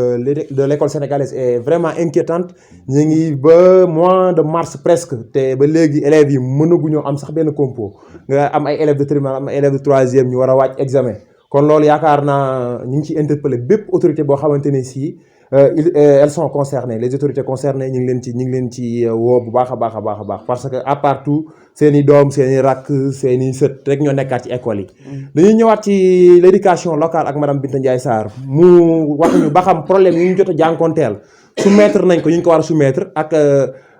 Speaker 1: l'école sénégalaise est vraiment inquiétante ñu ngi ba mois de mars presque te ba léegi élèves yi mënaguñoo am sax benn compo nga am ay élèves de terminale am ay élèves de troisième ñu war a wàcc examen. kon loolu yaakaar naa ñu ngi ciy interpeller bépp autorité boo xamante ne si elles sont concernées les autorités concernées ñu ngi leen ci woo bu baax a baax parce que à part tout seen i doom seen i rakk seen i sët rek ñoo nekkaat ci école yi. dañuy ñëwaat ci l'éducation locale ak madame Binta Ndiaye Sarr mu wax ñu ba xam problème yi ñu jot a jànkoonteel soumettre nañ ko ñu ko war a soumettre ak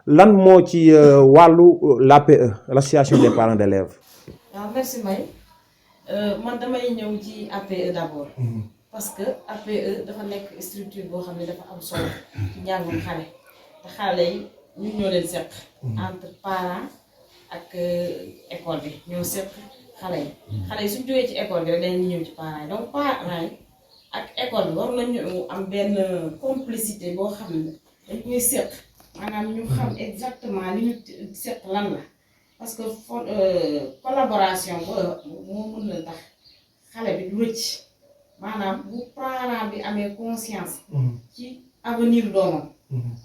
Speaker 1: lan moo ci wàllu l'APE l'association des parents d'élèves.
Speaker 5: waaw merci Mbaye. man damay ñëw ci APE d'abord parce que APE dafa nekk structure boo xam ne dafa am solo ci njàngum xale te xale yi ñun ñoo leen seq entre parents ak école bi ñoo seq xale yi suñ jógee ci école bi rek dañuy ñëw ci parents yi donc parents yi ak école bi war nañu am benn complicité boo xam ne dañ koy seq maanaam ñu xam exactement li ñu seq lan la parce que collaboration moo mën na tax xale bi du rëcc maanaam bu parent bi amee conscience ci avenir doomam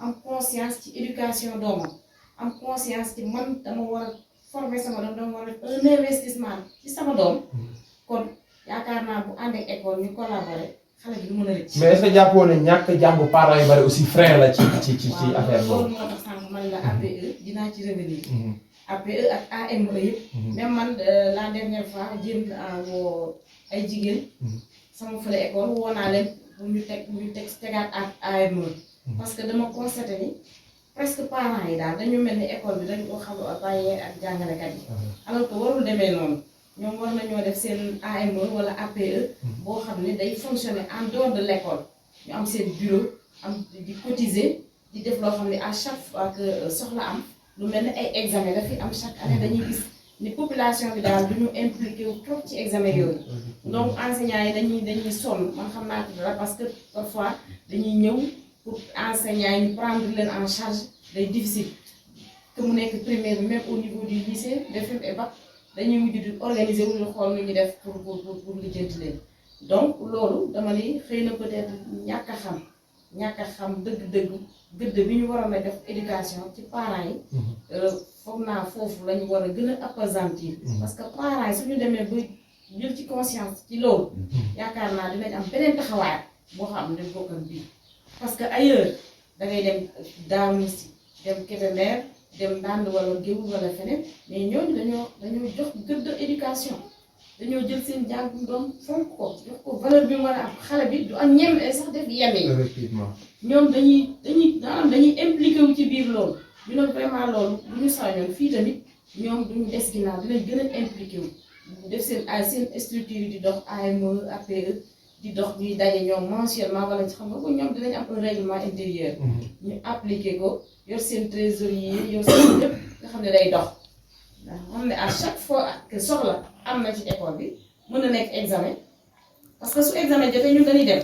Speaker 5: am conscience ci éducation doomam am conscience ci man dama war a former sama doom dama war a def un investissement ci sama doom kon yaakaar naa bu ànd ak école ñu collaborer xale bi du mën a rëcc.
Speaker 6: mais est-ce que jàppoo ne ñàkk jàng parents yu bari aussi frein la ci affaire boobu.
Speaker 5: loolu moo tax sànq man la APE dinaa ci revenir. APE ak AME yëpp. même man la dernière fois jéem naa woo ay jigéen. sama fële école woo naa leen pour ñu tegaat ak AME. parce que dama constaté ni presque parents yi daal dañu mel ni école bi dañ ko xam a bàyyee ak jàngalekat yi. alors que warul demee noonu. ñoom war nañoo def seen AME wala APE. boo xam ne day fonctionner en dehors de l'école. ñu am seen bureau am di cotiser di def loo xam ne à chaque fois que soxla am lu mel ni ay examen dafay am chaque année dañuy gis ni population bi daal du ñu impliqué wu trop ci examen yooyu. donc enseignants yi dañuy sonn man xam naa ko dara parce que parfois dañuy ñëw pour enseignants yi ñu prendre leen en charge day difficile que mu nekk primaire bi même au niveau du lycée BFEM et bac dañuy mujj di organiser wu ñu xool nu ñu def pour lijjanti leen. donc loolu dama ni xëy na peut-être ñàkk a xam dëgg-dëgg gëdd bi ñu waroon a def éducation ci parents yi. foog naa foofu la ñu war a gën a appesantir. parce que parents yi suñu demee ba jël ci conscience ci loolu. yaakaar naa dinañ am beneen taxawaay boo xam ne bokkam bii. parce que ailleurs da ngay dem Darou Mousty dem Kébémer dem Ndande wala Géoul wala feneen mais ñooñu dañoo jox gëdd éducation. dañoo jël seen jàngum doom fonk ko jox ko valeur bi mu war a am xale bi du am ñem sax def yeme yi. effectivement ñoom dañuy impliqué wu ci biir loolu. ñu ne vraiment loolu bu ñu sañoon fii tamit ñoom duñu des ginnaaw dinañ gën a impliqué wu. def seen structure yi di dox AME APE di dox ñuy daje ñoom mensuellement wala xam nga ko ñoom dinañ am un règlement intérieur. ñu appliqué ko yor seen trésorier yor seen lépp nga xam ne day dox. ndax xam ne à chaque fois que soxla am na ci école bi mën na nekk examen parce que su examen jotee ñun dañuy dem.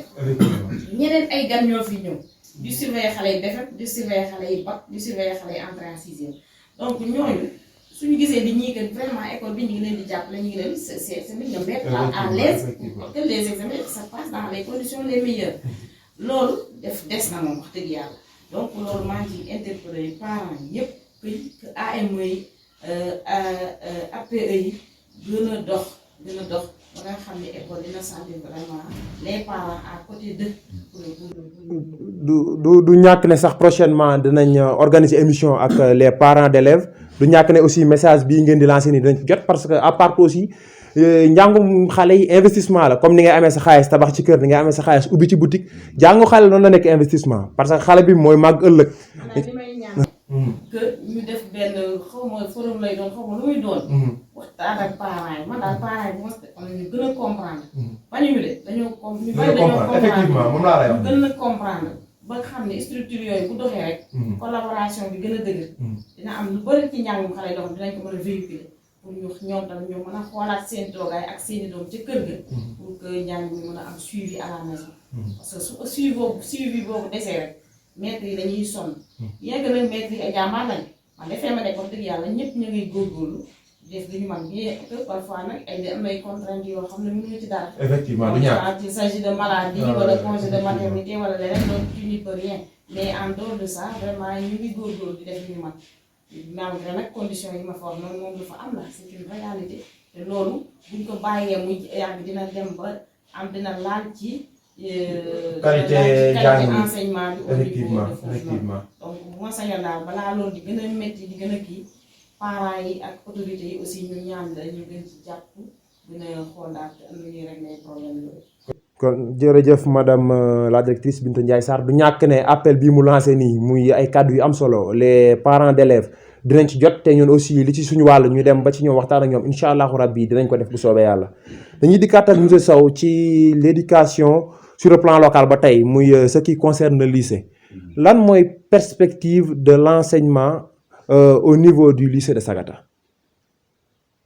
Speaker 5: ñeneen ay gan ñoo fi ñëw. di surveiller xale yi BFEM di surveiller xale yi bac di surveiller xale yi entrée en sixième donc ñooñu suñu gisee di ñii que vraiment école bi ñu ngi leen di jàppale ñu ngi leen c'est mieux de mettre à l'aise pour que les examens ça passe dans les conditions les meilleures. loolu des na moom wax dëgg yàlla donc loolu maa ngi ciy interpeller parents yëpp que AME yi. APE yi gën a dox ba nga xam ne école dina sentir vraiment les parents à côté d'eux.
Speaker 1: du ñàkk ne sax prochainement dinañ organiser émission ak les parents d'élèves du ñàkk ne aussi message bii ngeen di lancer nii dinañ ci jot parce que à part aussi njàngum xale yi investissement la comme ni ngay amee sa xaalis tabax ci kër ni ngay amee sa xaalis ubbi ci boutique jàngu xale noonu la nekk investissement parce que xale bi mooy màgg ëllëg.
Speaker 5: que ñu def benn xaw ma forum lay doon xaw ma lu muy doon. waxtaan ak parents yi man daal parents yi bu ma ñu gën a comprendre. bañu ñu de dañoo ñu bari dañoo comprendre effectivement moom laa lay wax. gën a comprendre ba nga xam ne structure yooyu bu doxee rek. collaboration bi gën a dëgër. dina am lu bari ci njàngum xale doom dinañ ko mën a véhiculer pour ñu ñoom tamit ñu mën a xoolaat seen toogaay ak seeni doom ca kër ga. pour que njàng mi mën a am suivi à la maison. parce que su suivi boobu desee rek. maîtres yi dañuy sonn. yegg nañ maîtres yi ay jàmbaar lañ man defee ma ne wax dëgg yàlla ñëpp ñu ngi góorgóorlu def li ñu man bien que parfois nag am ay contraintes yoo xam ne mënuñu ci dara. effectivement du ñaar il s'agit de maladie wala congé de maternité wala leneen donc tu n'y peux rien mais en dehors de ça vraiment ñu ngi góorgóorlu di def li ñu man malgré nag conditions yi ma fa wax noonu moom dafa am la c'est une réalité te loolu buñ ko bàyyee muy yàgg dina dem ba am dina laal ci. qualité enseignement bi effectivement donc bu ma sañoon daal balaa loolu di gën a métti di gën a kii parents yi ak autorités yi aussi ñu ñaan la ñu gën ci jàpp gën a xoolaat am na ñuy régler problème yooyu.
Speaker 1: kon jërëjëf madame la directrice Binta Ndiaye Sarr du ñàkk ne appel bii mu lancé nii muy ay kàddu yu am solo les parents d'élèves dinañ ci jot te ñun aussi li ci suñu wàll ñu dem ba ci ñoom waxtaan ak ñoom incha allahu rabbi dinañ ko def bu soobee yàlla dañuy dikkaat ak monsieur Sow ci l'éducation sur le plan local ba tey muy ce qui concerne le lycée lan mooy perspective de l'enseignement au niveau du lycée de Sagata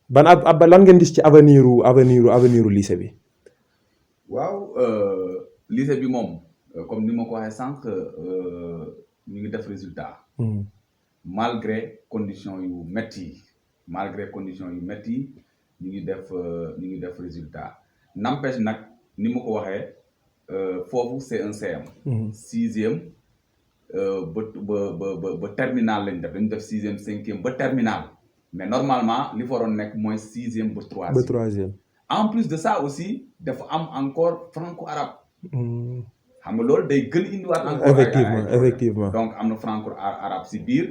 Speaker 1: lan ngeen gis ci avenir lycée bi.
Speaker 2: waaw lycée bi moom comme ni ma ko waxee sànq ñu ngi def résultat. malgré conditions yu métti ñu ngi def résultat n'empêche nag ni ma ko waxee. foofu c'est un CM. sixième ba terminal lañ def dañu def sixième cinquième ba terminal mais normalement li fa waroon nekk mooy sixième ba troisième. en plus de ça aussi dafa am encore franco-arabe. xam nga loolu day gën indiwaat encore. effectivement
Speaker 1: effectivement
Speaker 2: donc am na franco-arabe si biir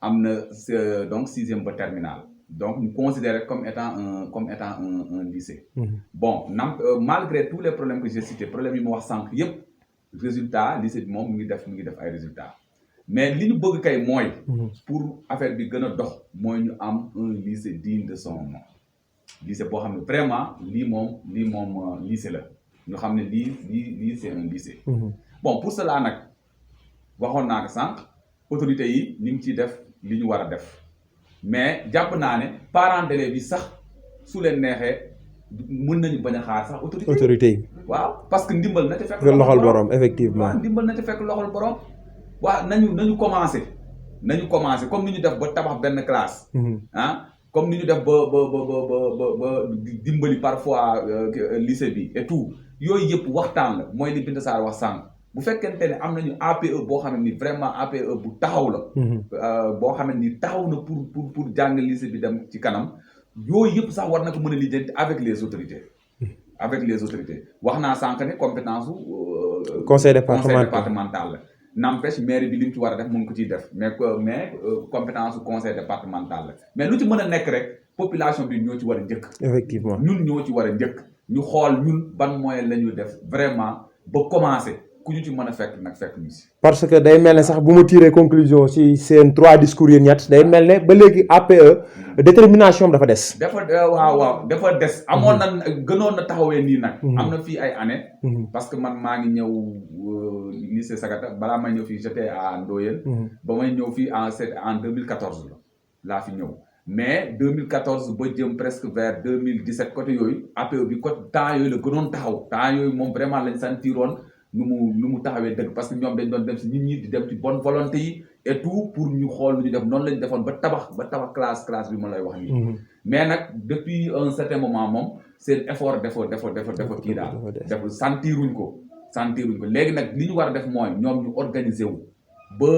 Speaker 2: am na donc 6e ba terminale donc ñu considérer comme étant un lycée. Bon malgré tous les problèmes que j'ai cités problèmes yi ma wax sànq yëpp résultat lycée bi moom mu ngi def ay résultats mais li ñu bëgg kay mooy. pour affaire bi gën a dox mooy ñu am un lycée digne de son nom lycée boo xam ne vraiment lii moom lycée la ñu xam ne lii c'est un lycée. Bon pour cela nag waxoon naa ko sànq autorités yi ñu ngi ciy def li ñu war a def mais jàpp naa ne parents d'élèves yi sax su leen neexee mën nañu bañ a xaar sax autorité yi. waaw parce que ndimbal na ca fekk
Speaker 1: loxol borom effectivement.
Speaker 2: waaw ndimbal na ca fekk loxol borom. waaw nañu commencé comme ni ñu def ba tabax benn classe. Comme ni ñu def ba dimbali parfois lycée bi et tout yooyu yëpp waxtaan la mooy li Binta Sarr wax sànq bu fekkente ne am nañu APE boo xam ne ni vraiment APE bu taxaw la. boo xam ne ni taxaw na pour jàng lycée bi dem ci kanam yooyu yëpp sax war na ko mën a lijjanti avec les autorités. wax naa sànq ne compétence su.
Speaker 1: conseil départemental
Speaker 2: la. N'empêche mairie bi li mu ci war a def mu ngi ko ciy def mais compétence su conseil départemental la mais lu ci mën a nekk rek population bi ñoo ci war a njëkk.
Speaker 1: effectivement
Speaker 2: ñun ñoo ci war a njëkk ñu xool ñun ban moyen la ñu def vraiment ba commencer ku ñu ci mën a fekk nag fekk ñu si.
Speaker 1: parce que day mel ne sax bu ma tiré conclusion si seen 3 discours yéen ñett day mel ne ba léegi APE détermination dafa des.
Speaker 2: waaw dafa des. amoon na gënoon na taxawee nii nag. am na fii ay années. parce que man maa ngi ñëw lycée Sagata balaa may ñëw fii j'étais à Ndoyeen. ba may ñëw fii en 2014 laa fi ñëw. mais 2014 ba jëm presque vers 2017 côté yooyu APE bi côté temps yooyu la gënoon taxaw temps yooyu moom vraiment lañ sentiroon nu mu taxawee dëgg parce que ñoom dañ doon dem si nit ñi di dem ci bonne volonté yi et tout pour ñu xool lu ñu def noonu lañu defoon ba tabax classe bi ma lay wax nii. mais nag depuis un certain moment moom seen effort dafa kii daal dafa sentiruñ ko léegi nag li ñu war a def mooy ñoom ñu organiser wu ba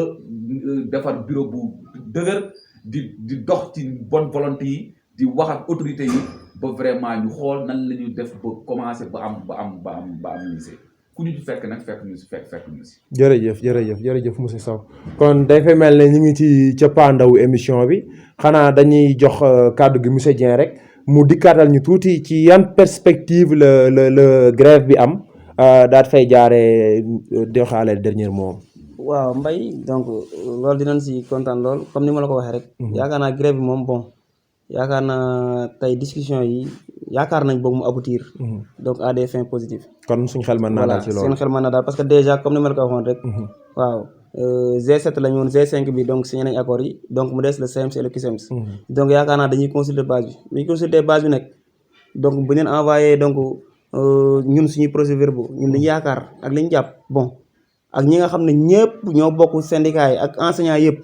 Speaker 2: defar bureau bu dëgër di dox ci bonne volonté yi di wax ak autorités yi ba vraiment ñu xool nan la ñuy def ba commencer ba am lycée ku ñu ci fekk nag fekk ñu si. jërëjëf monsieur Sow kon day fa mel ne ñu ngi ci cappaandawu émission bi xanaa dañuy jox kàddu gi monsieur Dieng rek mu dikkaatal ñu tuuti ci yan perspective la grève bi am daal fay jaaree doxaale dernier mot.
Speaker 3: waaw Mbaye donc loolu dinañ si kontaan lool comme ni ma la ko waxee rek. yaakaar naa grève bi moom bon yaakaar naa tey discussion yi yaakaar nañ boog mu aboutir. donc à des fins positives.
Speaker 1: kon suñu xel mën naa daal ci loolu
Speaker 3: seen xel mën naa daal parce que déjà comme ni ma la ko waxoon rek. waaw G7 la ñu woon G5 bi donc signé nañ accord yi donc mu des le CEMS et le CUSEMS. donc yaakaar naa dañuy consulter base bi bu ñu consulter base bi nag donc bu ñu leen envoyé donc ñun suñuy procès-verbaux ñun dañu yaakaar ak li ñu jàpp bon. ak ñi nga xam ne ñëpp ñoo bokk syndicat yi ak enseignants yëpp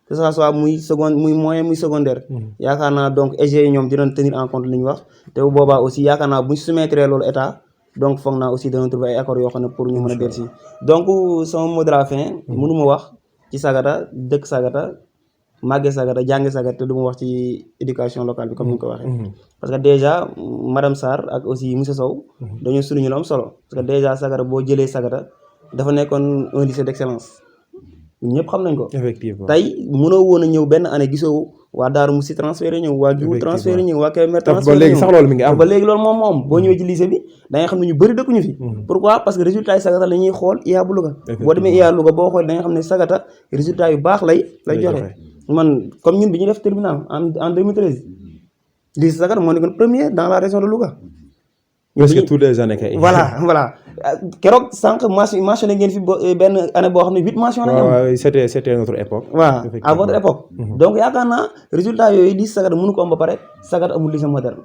Speaker 3: que ça soit muy moyen muy secondaire. yaakaar naa donc EG ñoom dinañ tenir en compte li ñu wax te bu boobaa aussi yaakaar naa bu ñu soumettre loolu état donc foog naa aussi danañ trouver ay accords yoo xam ne pour ñu mën a dellusi donc sama mot de la fin mënuma wax ci Sagata dëkk Sagata màgge Sagata jànge Sagata te du ma wax ci éducation locale bi comme ni nga ko waxee. parce que déjà madame Sarr ak aussi monsieur Sow dañoo souligner lu am solo parce que déjà Sagata boo jëlee Sagata. dafa nekkoon un lycée d'excellence ñëpp xam nañ ko.
Speaker 1: effectivement
Speaker 3: tey mënoo woon a ñëw benn année gisoo waa Darou Moussi transféré ñëw waa Diouf transféré ñëw waa Kébémer transféré ñëw
Speaker 1: ba léegi sax loolu mi ngi am
Speaker 3: ba léegi loolu moom boo ñëwee ci lycée bi da nga xam ne ñu bëri dëkkuñu fi. pourquoi parce que résultat yi Sagata la ñuy xool IA bu Louga. boo demee IA Louga boo xool da nga xam ne Sagata résultat yu baax lay joxe. man comme ñun bi ñu def terminal en 2013 lycée Sagata moo nekkoon premier dans la région de Louga.
Speaker 1: presque tous les années kay.
Speaker 3: voilà keroog sànq mentionné ngeen fi benn année boo xam ne 8 mentions la ñu am.
Speaker 1: waaw c'était notre époque.
Speaker 3: waaw à votre époque. donc yaakaar naa résultat yooyu lycée Sagata mënu ko am ba pare Sagata amul lycée moderne.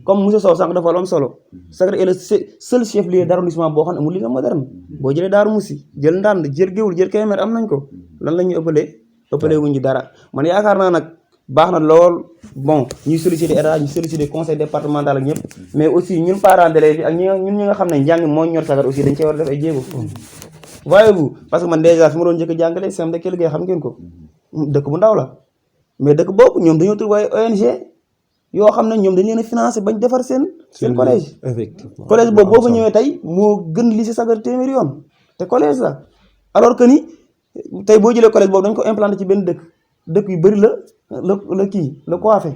Speaker 3: comme monsieur Sow sànq dafa am solo. Sagata est le seul chef lieu d'arrondissement boo xam ne amul lycée moderne. boo jëlee Darou Moussi jël Ndande jël Géoul jël Kébémer am nañ ko lan la ñuy ëppalee wuñ ci dara man yaakaar naa nag. baax na lool bon ñuy solliciter état ñu solliciter conseil départemental ak ñëpp mais aussi ñun parents d'élèves yi ak ñun ñi nga xam ne njàng moo ñor Sagata aussi dañ cee war a def ay jéego. voyez-vous parce que man déjà fi ma doon njëkk a jàngale sem de Kell Gueye xam ngeen ko dëkk bu ndaw la mais dëkk boobu ñoom dañoo trouvé ONG yoo xam ne ñoom dañ leen a financé bañ defar seen collège.
Speaker 1: effectivement
Speaker 3: collège boobu boo fa ñëwee tey moo gën lycée Sagata téeméeri yoon te collège la alors que ni tey boo jëlee collège boobu dañ ko implanté ci benn dëkk. dëkk yu bëri la coiffé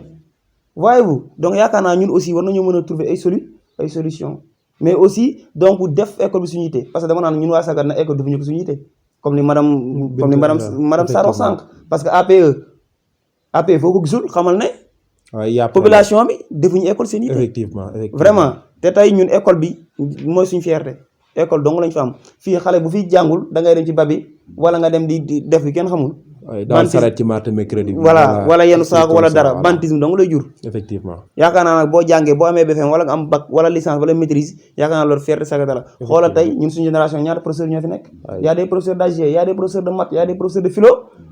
Speaker 3: voyez-vous donc yaakaar naa ñun aussi war nañoo mën a trouver ay solution mais aussi donc def école bi suñu yite parce que dama naan ñun waa Sagata na école defuñu ko suñu yite comme ni madame Saro sànq parce que APE foo ko gisul xamal ne population bi defuñu école seen yite
Speaker 1: effectivement
Speaker 3: vraiment te tey ñun école bi mooy suñu fierté école dong lañ fa am fii xale bu fi jàngul da ngay dem ci babi wala nga dem di def bi kenn xamul
Speaker 1: daal saret ci mardi mercredi
Speaker 3: voilà wala yenn saako wala dara bantisme dong lay jur
Speaker 1: effectivement
Speaker 3: yaakaar naa nag boo jàngee boo amee BFM wala nga am bac wala licence wala maîtrise yaakaar naa loolu fierté Sagata la xoolal tey ñun suñu génération ñaata professeurs ñoo fi nekk y a des professeurs d'AG y a des professeurs de maths y a des professeurs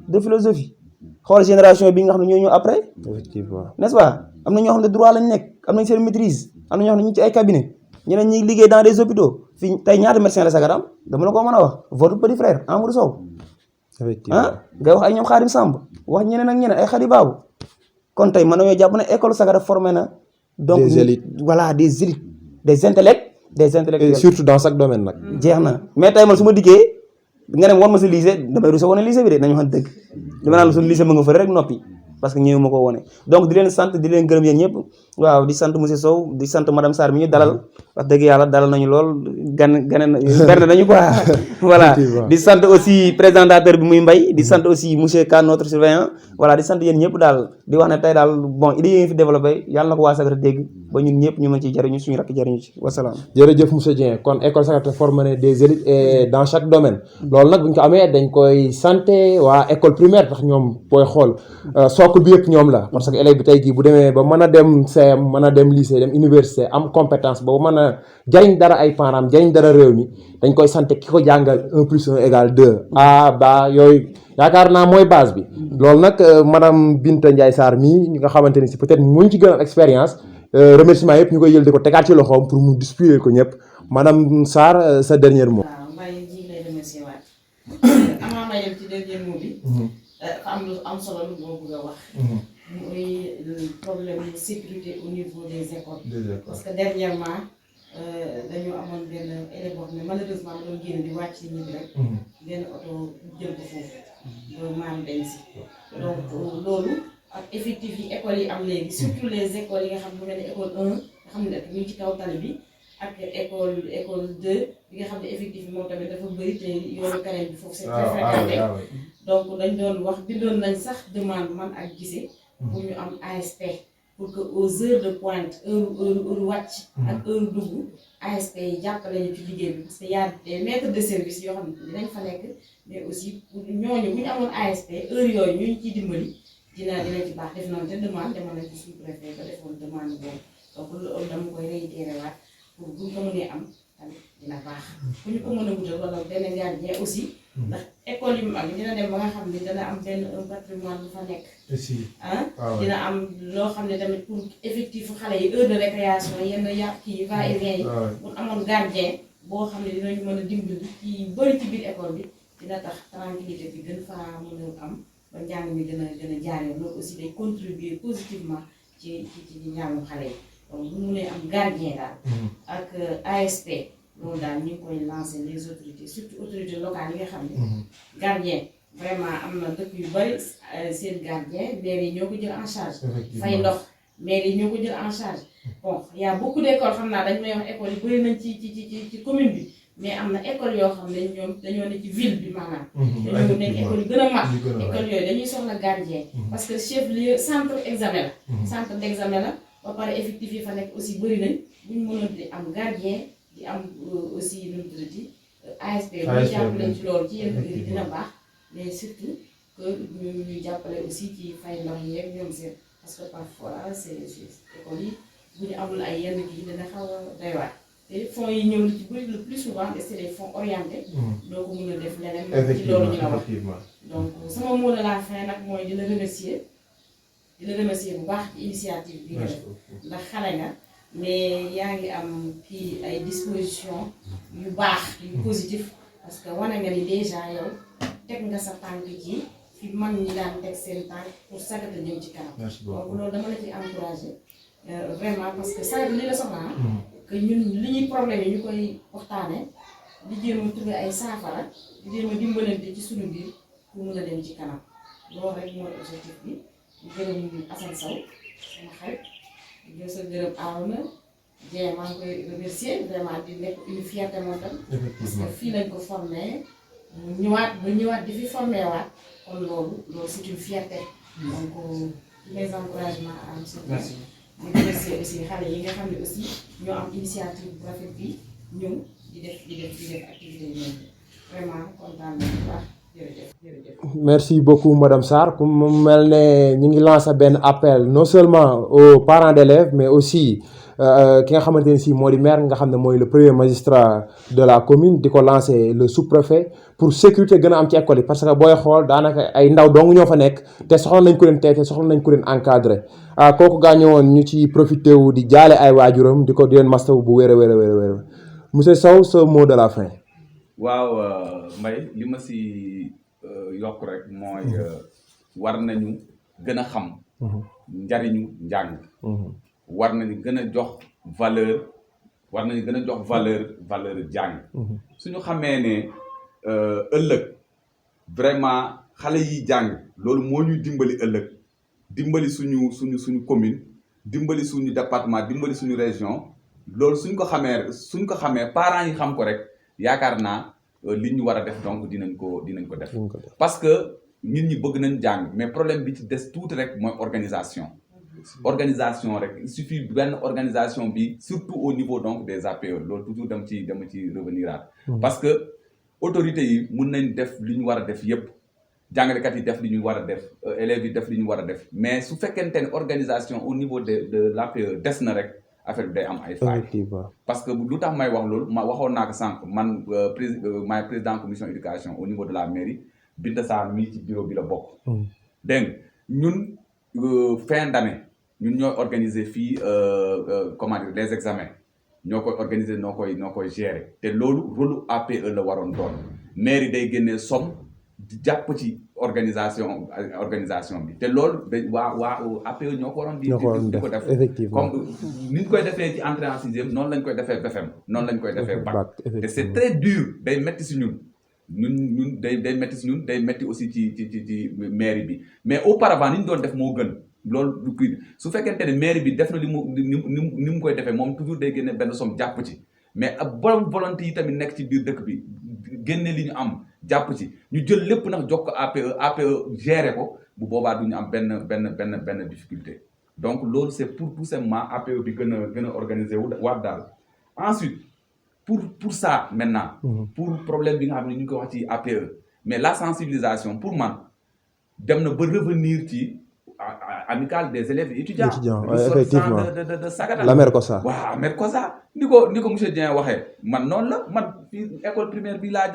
Speaker 3: de philosophie xool génération bi nga xam ne ñoo ñëw après
Speaker 1: effectivement
Speaker 3: n'est-ce pas am na ñoo xam ne droit lañ nekk am nañ seen maîtrise am na ñoo xam ne ñu ci ay cabinet ñeneen ñi liggéey dans des hôpitaux fii tey ñaata médecin la Sagata am dama la ko mën a wax votre petit frère Amadou Sow
Speaker 1: effectivement
Speaker 3: ngay wax ay ñoom Xaadim Samb wax ñeneen ak ñeneen ay Xadi Baabu kon tey mën nañoo jàpp ne école Sagata formé na donc
Speaker 1: des élites
Speaker 3: voilà des élites des intellectuels
Speaker 1: et surtout dans chaque domaine nag
Speaker 3: jeex na mais tey man su ma dikkee nga ne woon ma sa lycée damay rusa wane lycée bi de nañu wax dëgg dama naan la suñu lycée ma nga fa rek noppi parce que ñëw ma ko wone donc di leen sant di leen gërëm yéen ñëpp waaw di sant monsieur Sow di sant madame Sarr mi ñu dalal wax dëgg yàlla dalal nañu lool berne nañu quoi voilà di sant aussi présentateur bi muy Mbaye di sant aussi monsieur Ka notre surveillant voilà di sant yéen ñëpp daal di wax ne tey daal bon idée yi fi développé yàlla na ko waa Sagata dégg ba ñun ñëpp ñu mën ci jariñu suñu rakk jariñu ci wasalaam
Speaker 1: jërëjëf monsieur Dieng kon école Sagata formé des élites et dans chaque domaine loolu nag bu ñu ko amee dañ koy santé waa école primaire tax ñoom booy xool socle bi yëpp ñoom la parce que élève bi tey jii bu demee ba mën a dem CM mën a dem lycée dem université am compétence ba mën a jariñ dara ay parents jariñ dara réew mi dañ koy santé ki ko jàngal 1 plus 1 égale 2 yooyu yaakaar naa mooy base bi loolu nag madame Binta Ndiaye Sarr mii ñi nga xamante ni si peut-être muñ ci gën a expérience remerciement yëpp ñu koy jël di ko tegaat ci loxoom pour mu distribuer ko ñëpp madame Sarr sa dernier mot.
Speaker 5: waaw Mbaye ñu ngi lay remercier waat amaa ma yem ci dernier mot bi dafa am lu am solo lu moo bëgg a wax muy problème de sécurité au niveau des écoles parce que dernièrement dañoo amoon benn élève boo xam ne malheureusement doon génn di wàcc si ñibbi rek benn oto jël ko foofu loolu maam dañ si donc loolu ak effectif yi écoles yi am léegi surtout les écoles yi nga xam ne mel ne école 1 nga xam ne ñu ngi ci kaw tali bi ak école 2 bi nga xam ne effectif yi moom tamit dafa bëri te yoonu carré bi foofu c'est très fréquenté donc dañ doon wax bindoon nañ sax demande man ak gisee pour ñu am ASP pour que aux heures de pointe heure wàcc ak heure dugg ASP yi jàppale ñu ci liggéey bi parce que y a des maîtres de service yoo xam ne dinañ fa nekk mais aussi ñooñu bu ñu amoon ASP heure yooyu ñu ciy dimbali dina ci baax def nañ te demande demoon nañ ci suñu préfet ba defoon demande boobu donc loolu dama koy réitéré waat pour bu ñu ko mënee am tamit dina baax bu ñu ko mën a wutal wala benn gardien aussi ndax école yu mag dina dem ba nga xam ne dana am benn un patrimoine bu fa nekk dina am loo xam ne tamit pour effectif xale yi heure de récréation yenn yàq kii va et vient yi bu amoon gardien boo xam ne dinañu mën a dimbali ci bëri ci biir école bi dina tax tranquillité bi gën faa mën a am ba njàng mi gën a jaaree loolu aussi day contribuer positivement ci njàngu xale yi donc bu munee am gardien daal ak ASP loolu daal ñu ngi koy lancer les autorités surtout autorités locales yi nga xam ne gardien vraiment am na dëkk yu bari seen gardien maire yi ñoo ko jël en charge fay ndox maire yi ñoo ko jël en charge bon y a beaucoup d'écoles xam naa dañ may wax école yi bëri nañ ci commune bi mais am na école yoo xam ne ñoom dañoo ne ci ville bi maanaam dañoo nekk école yu gën a mag école yooyu dañuy soxla gardien parce que chef lieu centre examen la centre d'examen la ba pare effectif yi fa nekk aussi bëri nañ bu ñu mënoon di am gardien di am aussi lu mu tuddati ASP bu ñu jàppale ci loolu ci yenn heure yi dina baax mais surtout que ñu jàppale aussi ci fay ndox yeeg ñoom seen parce que parfois c'est école yi bu ñu amul ay yenn kii dina xaw a doy waar te fonds yi ñëw ci bëri le plus souvent c'est des fonds orientés doo ko mën a def leneen ci loolu ñu la wax donc sama mot de la fin nag mooy di la remercier bu baax ci initiative bi nga def ndax xale nga mais yaa ngi am kii ay disposition yu baax yu positif parce que wane nga ni déjà yow teg nga sa tànk ci fi mag ñi daan teg seen tànk pour Sagata ñëw ci kanam donc loolu dama la ciy encouragé vraiment parce que Sagata li la soxla que ñun li ñuy problème yi ñu koy waxtaane di jéem a trouver ay saafara di jéem a dimbalante ci suñu biir pour mën a dem ci kanam loolu rek mooy objectif bi gërëm Assane Sow sama xarit jël sa gërëm Arouna Dieng maa ngi koy remercier vraiment di nekk une fierté moom tam parce que fii lañ ko formé mu ñëwaat di fi formé waat kon loolu c'est une fierté donc mes encouragements à monsieur merci di remercier aussi xale yi nga xam ne aussi ñoo am initiative bu rafet bi ñëw di def activité yi vraiment kontaan nañu bu baax jërëjëf.
Speaker 1: Merci beaucoup madame Sarr ku mu mel ne ñu ngi lancé benn appel non seulement aux parents d'élèves mais aussi ki nga xamante ne si moo di maire nga xam ne mooy le premier magistrat de la commune di ko lancé le sous-préfet pour sécurité gën a am ci école yi parce que booy xool daanaka ay ndaw dong ñoo fa nekk te soxla nañ ko leen tey te soxla nañ ko leen encadré kooku gaañu woon ñu ci profité wu di jaale ay waajuram di leen mastaw bu wér a wér monsieur Sow ce mot de la fin.
Speaker 2: waaw Mbaye li ma si yokk rek mooy war nañu gën a xam njariñu njàng war nañu gën a jox valeur jàng suñu xamee ne ëllëg vraiment xale yi jàng loolu moo ñuy dimbali ëllëg dimbali suñu commune dimbali suñu département dimbali suñu région loolu suñ ko xamee parents yi xam ko rek yaakaar naa li ñu war a def donc dinañ ko def parce que nit ñi bëgg nañ jàng mais problème bi ci des tuuti rek mooy organisation rek il suffit benn organisation bi surtout au niveau donc des APE loolu toujours dama ci revenir parce que autorités yi mun nañ def li ñu war a def yépp jàngalekat yi def li ñu war a def élèves yi def li ñu war a def mais su fekkente ne organisation au niveau de l'APE des na rek affaire bi day am ay failles parce que lu tax may wax loolu waxoon naa ko sànq man maay président commission éducation au niveau de la mairie Binta Sarr mii ci bureau bi la bokk dégg nga ñun fin d'année ñun ñooy organiser fii comment dire les examens ñoo koy organiser noo koy gérer te loolu rôle APE la waroon doon mairie day génnee somme di jàpp ci organisation bi te loolu waa APE ñoo ko waroon di ko def comme ni ñu koy defee ci entrée en sixième noonu lañ koy defee BFEM noonu lañ koy defee bac te c'est très dur day metti si ñun day metti si ñun day metti aussi ci mairie bi mais auparavant ni ñu doon def moo gën loolu du kii su fekkente ne mairie bi def na ni mu koy defee moom toujours day génne benn somme jàpp ci mais ab borom volonté yi tamit nekk ci biir dëkk bi génne li ñu am jàpp ci ñu jël lépp nag jox ko APE gérer ko bu boobaa du ñu am benn difficulté donc loolu c'est pour tout simplement APE bi gën a organiser wu waat daal ensuite pour ça maintenant pour problème bi nga xam ne ñu ngi ko wax ci APE mais la sensibilisation pour man dem na ba revenir ci amicale des élèves et étudiants
Speaker 1: effectivement
Speaker 2: de Sagata
Speaker 1: la Merkosa
Speaker 2: waaw Merkosa ni ko monsieur Dieng waxee man noonu la man fii école primaire bi laa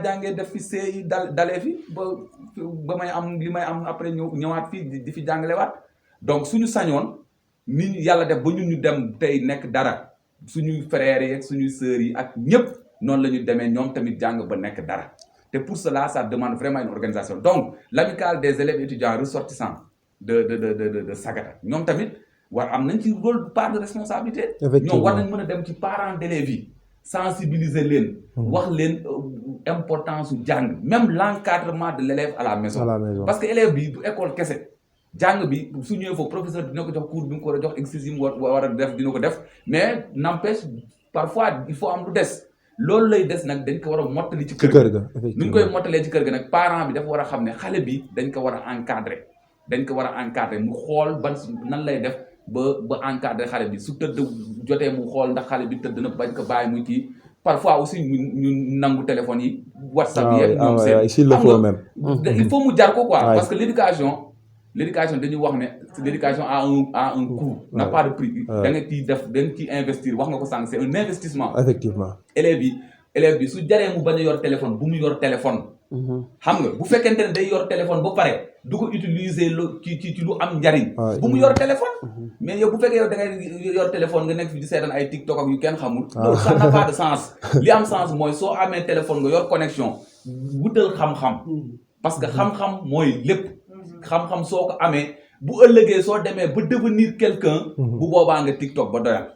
Speaker 2: jàngee def fi CI dalee fi ba may am li may am après ñëwaat fii di fi jàngalewaat donc suñu sañoon nit yàlla def ba ñun ñu dem tey nekk dara suñuy frères yi ak suñuy sœurs yi ak ñëpp noonu la ñu demee ñoom tamit jàng ba nekk dara te pour cela ça demande vraiment une organisation donc l'amicale des élèves étudiants ressortissants de Sagata ñoom tamit am nañ ci rôle part de responsabilité ñoom war nañ mën a dem ci parents d'élèves yi sensibiliser leen wax leen importance su jàng même l'encadrement de l'élève à la maison parce que élève bi du école kese jàng bi su ñëwee foofu professeur dina ko jox cours bi nga ko war a jox exercice yi mu war a def dina ko def mais n'empêche parfois il faut am lu des loolu lay des nag dañ ko war a mottali ci kër ga nu ñu koy mottalee ci kër ga nag parent bi dafa war a xam ne xale bi dañ ko war a encadrer mu xool nan lay def ba encadrer xale bi su tëdd jotee mu xool ndax xale bi tëdd na bañ ko bàyyi muy kii parfois aussi ñu nangu téléphone yi WhatsApp yi ñoom seen il faut mu jar ko quoi parce que l'éducation dañuy wax ne l'éducation a un coût n'a pas de prix da nga ciy investir wax nga ko sànq c'est un investissement
Speaker 1: effectivement
Speaker 2: élève bi su jaree mu bañ a yor téléphone bu mu yor téléphone xam nga bu fekkente ne day yor téléphone ba pare du ko utiliser ci lu am njariñ bu mu yor téléphone mais yow bu fekkee yow da ngay yor téléphone nga nekk fi di seetaan ay TikTok ak yu kenn xamul loolu ça n'a pas de sens li am sens mooy soo amee téléphone nga yor connexion wutal xam-xam parce que xam-xam mooy lépp xam-xam soo ko amee bu ëllëgee soo demee ba devenir quelqu'un bu boobaa nga TikTok ba doyal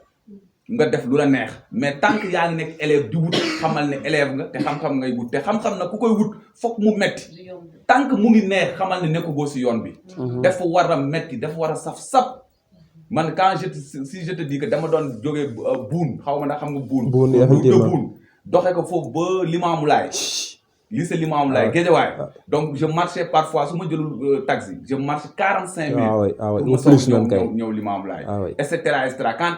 Speaker 2: nga def lu la neex mais tant que yaa ngi nekk élève di wut xamal ne élève nga te xam-xam ngay wut te xam-xam na ku koy wut fokk mu metti tant que mu ngi neex xamal ne nekkugoo si yoon bi. dafa war a metti dafa war a saf-sap. man quand si je te dis que dama doon jógee buun xaw ma na xam nga buun. buun doxee ko foofu ba Limamoulaye. lycée Limamoulaye Guédiawaye. donc je marchais parfois su ma jëlul taxi je marche 45 minutes. pour ma soog ñëw Limamoulaye. et cetera et cetera quand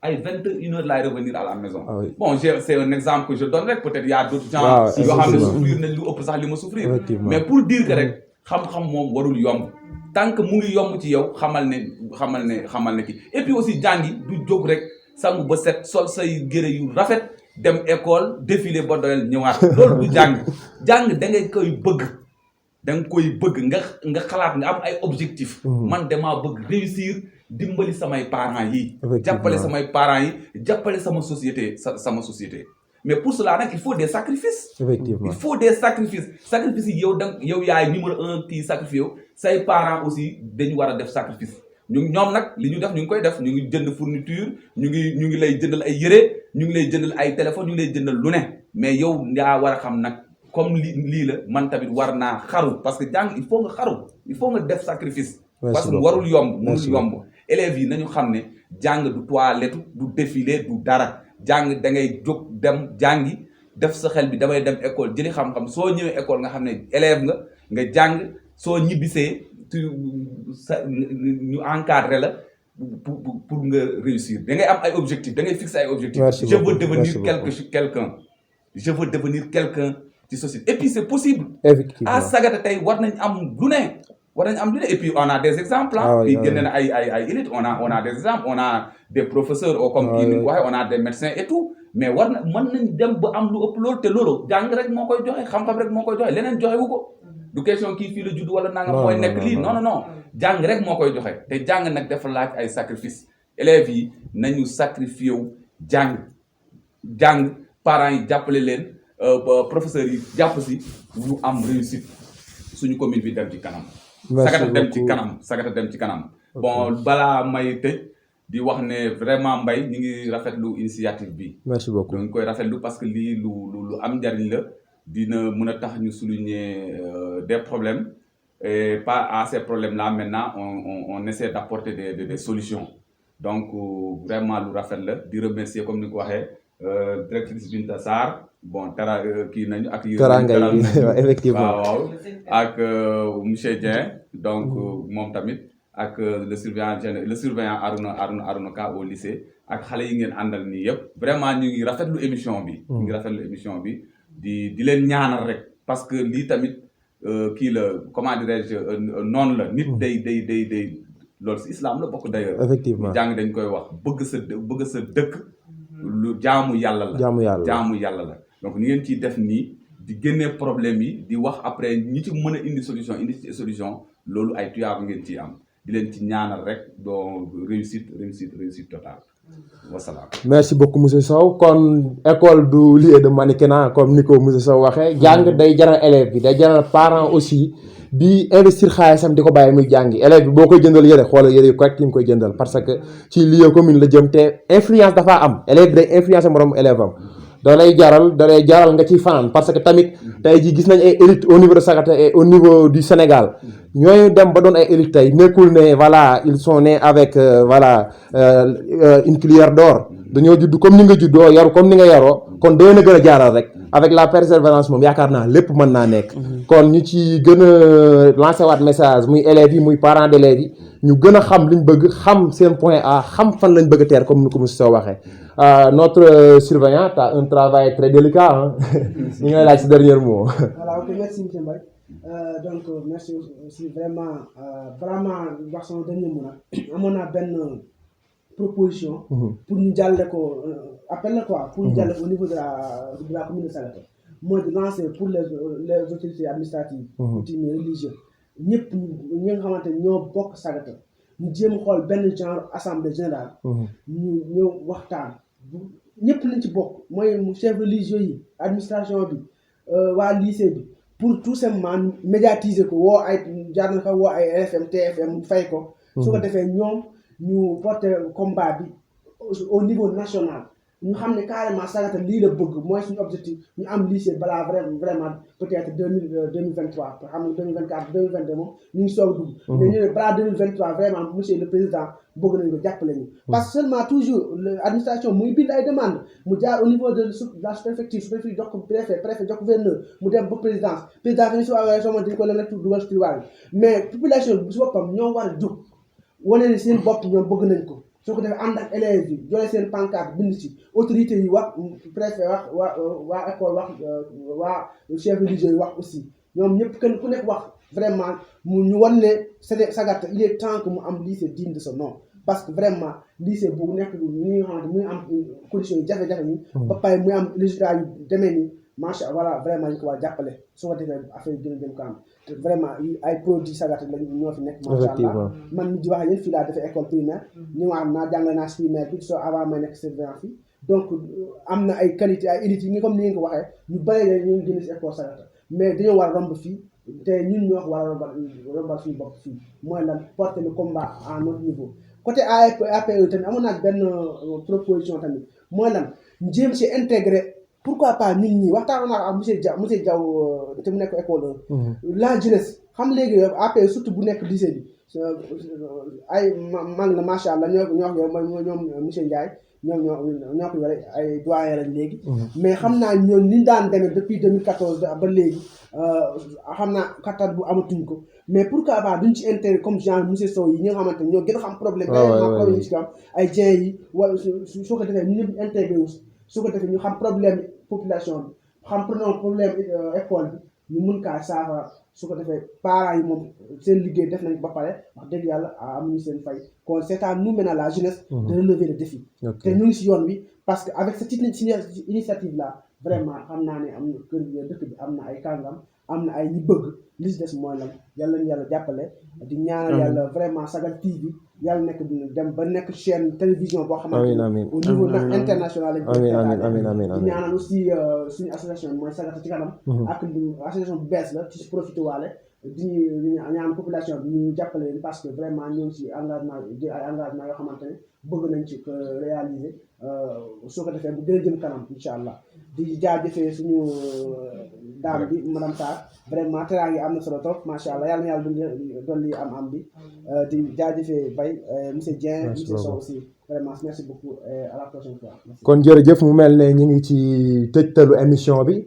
Speaker 2: ay 21 heures laay revenir à la maison. bon c'est un exemple que je donne rek peut-être y a d'autres gens. yoo xam ne souffrir nañ lu ëpp sax li ma souffrir. mais pour dire que rek xam-xam moom warul yomb. tant que mu ngi yomb ci yow xamal ne kii et puis aussi jàngi du jóg rek sangu ba set sol say gërë yu rafet dem école défilé ba doyal ñëwaat loolu du jàng da ngay koy bëgg nga xalaat nga am ay objectif man damaa bëgg réussir dimbali samay parents yi jàppale samay parents yi jàppale sama société mais pour cela nag il faut des sacrifices. Effectivement. Il faut des sacrifices yi yow yaay numéro 1 kii sacrifice say parents aussi dañu war a def sacrifice ñoom nag li ñu def ñu ngi koy def ñu ngi jënd fourniture ñu ngi lay jëndal ay yére ñu ngi lay jëndal ay téléphone ñu ngi lay jëndal lu ne mais yow yaa war a xam nag comme lii la man tamit war naa xaru parce que jàng il faut nga xaru il faut nga def sacrifice. parce que warul yomb mënul yomb élèves yi nañu xam ne jàng du toilette du défilé du dara. jàng da ngay jóg dem jàngi def sa xel bi damay dem école jëli xam-xam soo ñëwee école nga xam ne élève nga jàng soo ñibbisee ñu encadré la pour nga réussir da ngay am ay objectifs da ngay fixer ay objectifs. Je veux devenir quelqu'un ci société et puis c'est possible. Effectivement à Sagata tey war nañ am lu ne. Et puis on a des exemples puis génne na ay élite on a des exemples on a des professeurs comme kii ni waxee on a des médecins et tout mais mën nañ dem ba am lu ëpp loolu te loolu jàng rek moo koy joxe xam-xam rek moo koy joxe leneen joxe wu ko du question kii fii la judd wala nangam mooy nekk lii non jàng rek moo koy joxe te jàng nag dafa laaj ay sacrifice élèves yi nañu sacrifié wu jàng parents yi jàppale leen professeurs yi jàpp si ñu am réussite suñu commune bi dem ci kanam Sagata dem ci kanam bon balaa may tëj di wax ne vraiment Mbaye ñu ngi rafetlu initiative bi. Merci beaucoup ñu ngi koy rafetlu parce que lii lu am njariñ la dina mën a tax ñu souligner des problèmes et pas à ces problèmes là maintenant on essaie d'apporter des solutions donc vraiment lu rafet la di remercier comme ni ko waxee directrice Binta Sarr bon kii nañu ak
Speaker 1: Teranga yi effectivement
Speaker 2: waaw ak monsieur Dieng donc moom tamit ak le surveillant Arouna Ka au lycée ak xale yi ngeen àndal nii yëpp vraiment ñu ngi rafetlu émission bi di leen ñaanal rek parce que lii tamit kii la comment dirais-je noonu la nit day loolu si islam la bokk d'ailleurs effectivement jàng dañ koy wax bëgg sa dëkk lu jaamu yàlla la donc ni ngeen ciy def nii di génnee problème yi di wax après ñi ci mën a indi solution loolu ay tuyaaba ngeen ciy am di leen ci ñaanal rek doo réussite totale wasalaam.
Speaker 1: merci beaucoup monsieur Sow kon école du lieu de mannequinat comme ni ko monsieur Sow waxee jàng day jaral élève bi day jaral parent aussi di investir xaalisam di ko bàyyi muy jàngi élève bi boo koy jëndal yére xoolal yére yu correct yi nga koy jëndal parce que ci lieu commune la jëm te influence dafa am élève bi day influencer moroom élève am da lay jaral nga ciy fanaan parce que tamit tey jii gis nañ ay élite au niveau de Sagata et au niveau du Sénégal ñooy dem ba doon ay élite tey nekkul ne voilà ils sont nés avec une cuillère d'or dañoo judd comme ni nga juddoo yaru comme ni nga yaroo kon day na gën a jaaral rek avec la persévérance moom yaakaar naa lépp mën naa nekk kon ñu ci gën a lancer waat message muy élèves yi muy parents d'élèves yi ñu gën a xam liñ bëgg xam seen point A xam fan lañ bëgg a teer comme ni ko monsieur Sow waxee notre surveillant a un travail très délicat ñu ngi lay laaj si dernier mot.
Speaker 4: Voilà, ok, merci monsieur Mbaye. Donc merci aussi vraiment wax sama dernier mot nag amoon naa benn proposition pour ñu jàlle ko appel la quoi pour ñu jàlle ko au niveau de la commune de Sagata mooy de lancer pour les autorités administratives coutumières religieuses ñëpp ñi nga xamante ñoo bokk Sagata ñu jéem xool benn genre assemblée générale ñu ñëw waxtaan ñëpp lañ ci bokk mooy chef religieux yi administration bi waa lycée bi pour tout simplement médiatiser ko woo ay jaar na fa woo ay RFM TFM fay ko su ko defee ñoom ñu porter combat bi au niveau national ñu xam ne carrément Sagata lii la bëgg mooy suñu objectif ñu am lycée balaa vraiment peut-être 2023 xam nga 2024 2022 moom ñu ngi soog dugg mais ñu ne balaa 2023 vraiment monsieur le président bëgg nañu ko jàppale ñu parce que seulement toujours l'administration muy bind ay demande mu jaar au niveau de la sous-préfecture sous-préfecture jox ko préfet jox ko gouverneur mu dem ba présidence dañu si waawee soo dañu ko lem rek dugal si tiroir mais population bi su boppam ñoo war a jóg wane ni seen bopp ñoom bëgg nañ ko soo ko defee ànd ak élèves yi joxe seen pancarte bind ci autorités yi wax préfet wax waa école wax waa chef religieux yi wax aussi ñoom ñëpp kenn ku nekk wax vraiment mu ñu wan ne Sagata il est temps que mu am lycée digne de ce nom parce que vraiment lycée bu nekk ñi nga xamante muy am conditions yu jafe-jafe yi ba pare muy am résultat yu demee nii macha allah vraiment ñu ko war jàppale su ko defee affaire yi gën a jëm kanam te vraiment ay produits Sagata lañ ñoo fi nekk macha allah man mi di wax yéen fii laa defee école primaire ñu nga xam naa jàngale naa si primaire bi soo avant may nekk surveillant fii donc am na ay qualité ay élites yi comme ni ngeen ko waxee ñu bëri la ñu génn si école Sagata mais dañoo war a romb fii te ñun ñoo war a rombal suñu bopp fii mooy lan porter le combat à notre niveau côté APE tamit amoon naa benn proposition tamit mooy lan jéem si intégré pourquoi pas nit ñi waxtaanoon naa ak monsieur Diaw te mu nekk école la jeunesse xam léegi APE surtout bu nekk lycée bi ay mag la macha allah ñoom monsieur Ndiaye ñoo ko yore ay doyen lañ léegi mais xam naa ñoom ni daan demee depuis 2014 ba léegi xam naa kattan bu amatuñ ko mais pourquoi pas duñ ci intérêt comme genre monsieur Sow yi ñi nga xamante ñoo gën a xam problème problème yi si am ay gens yi wala soo ko defee ñu ñëpp intégré wu su ko defee ñu xam problème population bi xam problème école bi ñu mun kaa saafara su ko defee parents yi moom seen liggéey def nañ ba pare wax dëgg yàlla amuñu seen fay kon c'est à nous maintenant la jeunesse de relever le défi te ñu ngi si yoon wi parce que avec cette initiative là vraiment xam naa ne am na kër gi dëkk bi am na ay kàngam am na ay ñi bëgg li si des mooy lan yàlla nañu yàlla jàppale di ñaanal yàlla vraiment Sagal TV yàlla nekk dem ba nekk chaîne télévision boo xamante ni au niveau international lañ di ñaanal aussi suñu association mooy Sagata ci kanam ak association bu bees la ci profité waale di ñaan population bi ñu jàppale leen parce que vraiment ñoo ngi si engagement ay engagement yoo xamante ne bëgg nañ ci réaliser soo ko defee bu gën a jëm kanam incha allah di jaajëfee suñu daam bi madame Sarr vraiment teraanga yi am na solo trop macha allah yàlla na yàlla dolli am bi di jaajëfee Baye monsieur Dieng monsieur Sow aussi vraiment merci beaucoup à la prochaine fois.
Speaker 1: kon jërëjëf mu mel ne ñu ngi ci tëjtalu émission bi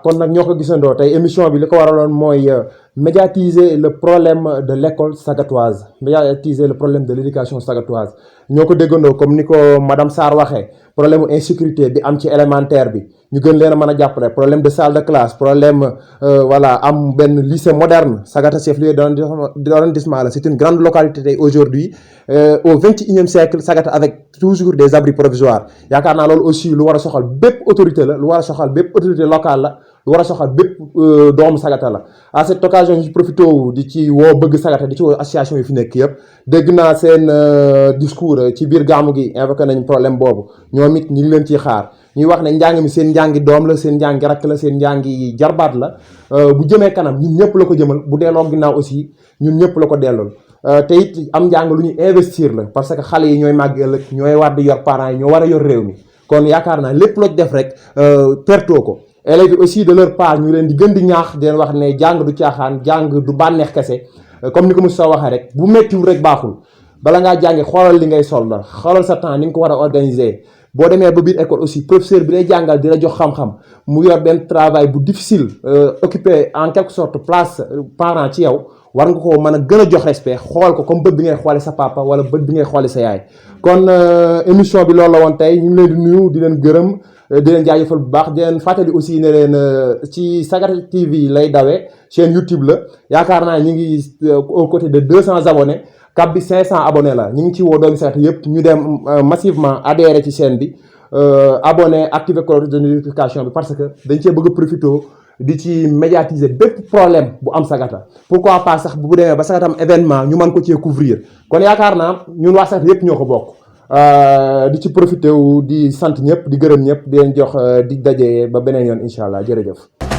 Speaker 1: kon nag ñoo ko gisandoo tey émission bi li ko waraloon mooy médiatiser le problème de l'école sagatoise médiatiser le problème de l'éducation sagatoise ñoo ko déggandoo comme ni ko madame Sarr waxee problème insécurité bi am ci élémentaire bi ñu gën leen a mën a jàppale problème de salle de classe problème voilà am benn lycée moderne Sagata chef-lieu d'arrondissement la c'est une grande localité tey aujourd'hui au 21e siècle Sagata avec toujours des abris provisoires yaakaar naa loolu aussi lu war a soxal bépp autorité la lu war a soxal bépp autorité locale la lu war a soxal bépp doomu Sagata la à cette occasion ñu profité di ci woo bëgg Sagata di ci woo association yi fi nekk yëpp dégg naa seen discours ci biir gàmmu gi invoqué nañ problème boobu ñoom it ñu ngi leen ciy xaar ñuy wax ne njàng mi seen njàngi doom la seen njàngi rakk la seen njàngi jarbaat la bu jëmee kanam ñun ñëpp la ko jëmal bu delloo ginnaaw aussi ñun ñëpp la ko dellool te it am njàng lu ñu investir la parce que xale yi ñooy màgg ëllëg ñooy war di yor parents yi ñoo war a yor réew mi kon yaakaar naa lépp loo def rek pertoo ko élèves yi aussi de leur part ñu leen di gën di ñaax di leen wax ne jàng du caaxaan jàng du bànneex kese comme ni ko Moussa waxee rek bu méttiwul rek baaxul bala ngaa jàngi xoolal li ngay sol la xoolal sa temps ni nga ko war a organiser boo demee ba biir école aussi professeur bi lay jàngal di la jox xam-xam mu yor benn travail bu difficile occuper en quelque sorte place parent ci yow war nga ko mën a gën a jox respect xool ko comme bët bi ngay xoole sa papa wala bët bi ngay xoole sa yaay kon émission bi loolu la woon tey ñu ngi leen di nuyu di leen gërëm di leen jaajëfal bu baax di leen fàttali aussi ne leen ci Sagata TV lay dawee chaîne YouTube la yaakaar naa ñu ngi au côté de 200 abonnés cap bi 500 abonnés la ñu ngi ci woo doomi Sagata yëpp ñu dem massivement adhérer ci chaîne bi abonné activer cloche de notification bi parce que dañ cee bëgg a profité di ci médiatiser bépp problème bu am Sagata pourquoi pas sax bu demee ba Sagata am événement ñu mën ko cee couvrir kon yaakaar naa ñun waa Sagata yëpp ñoo ko bokk di ci profité wu di sant ñëpp di gërëm ñëpp di leen jox di daje ba beneen yoon incha allah jërëjëf.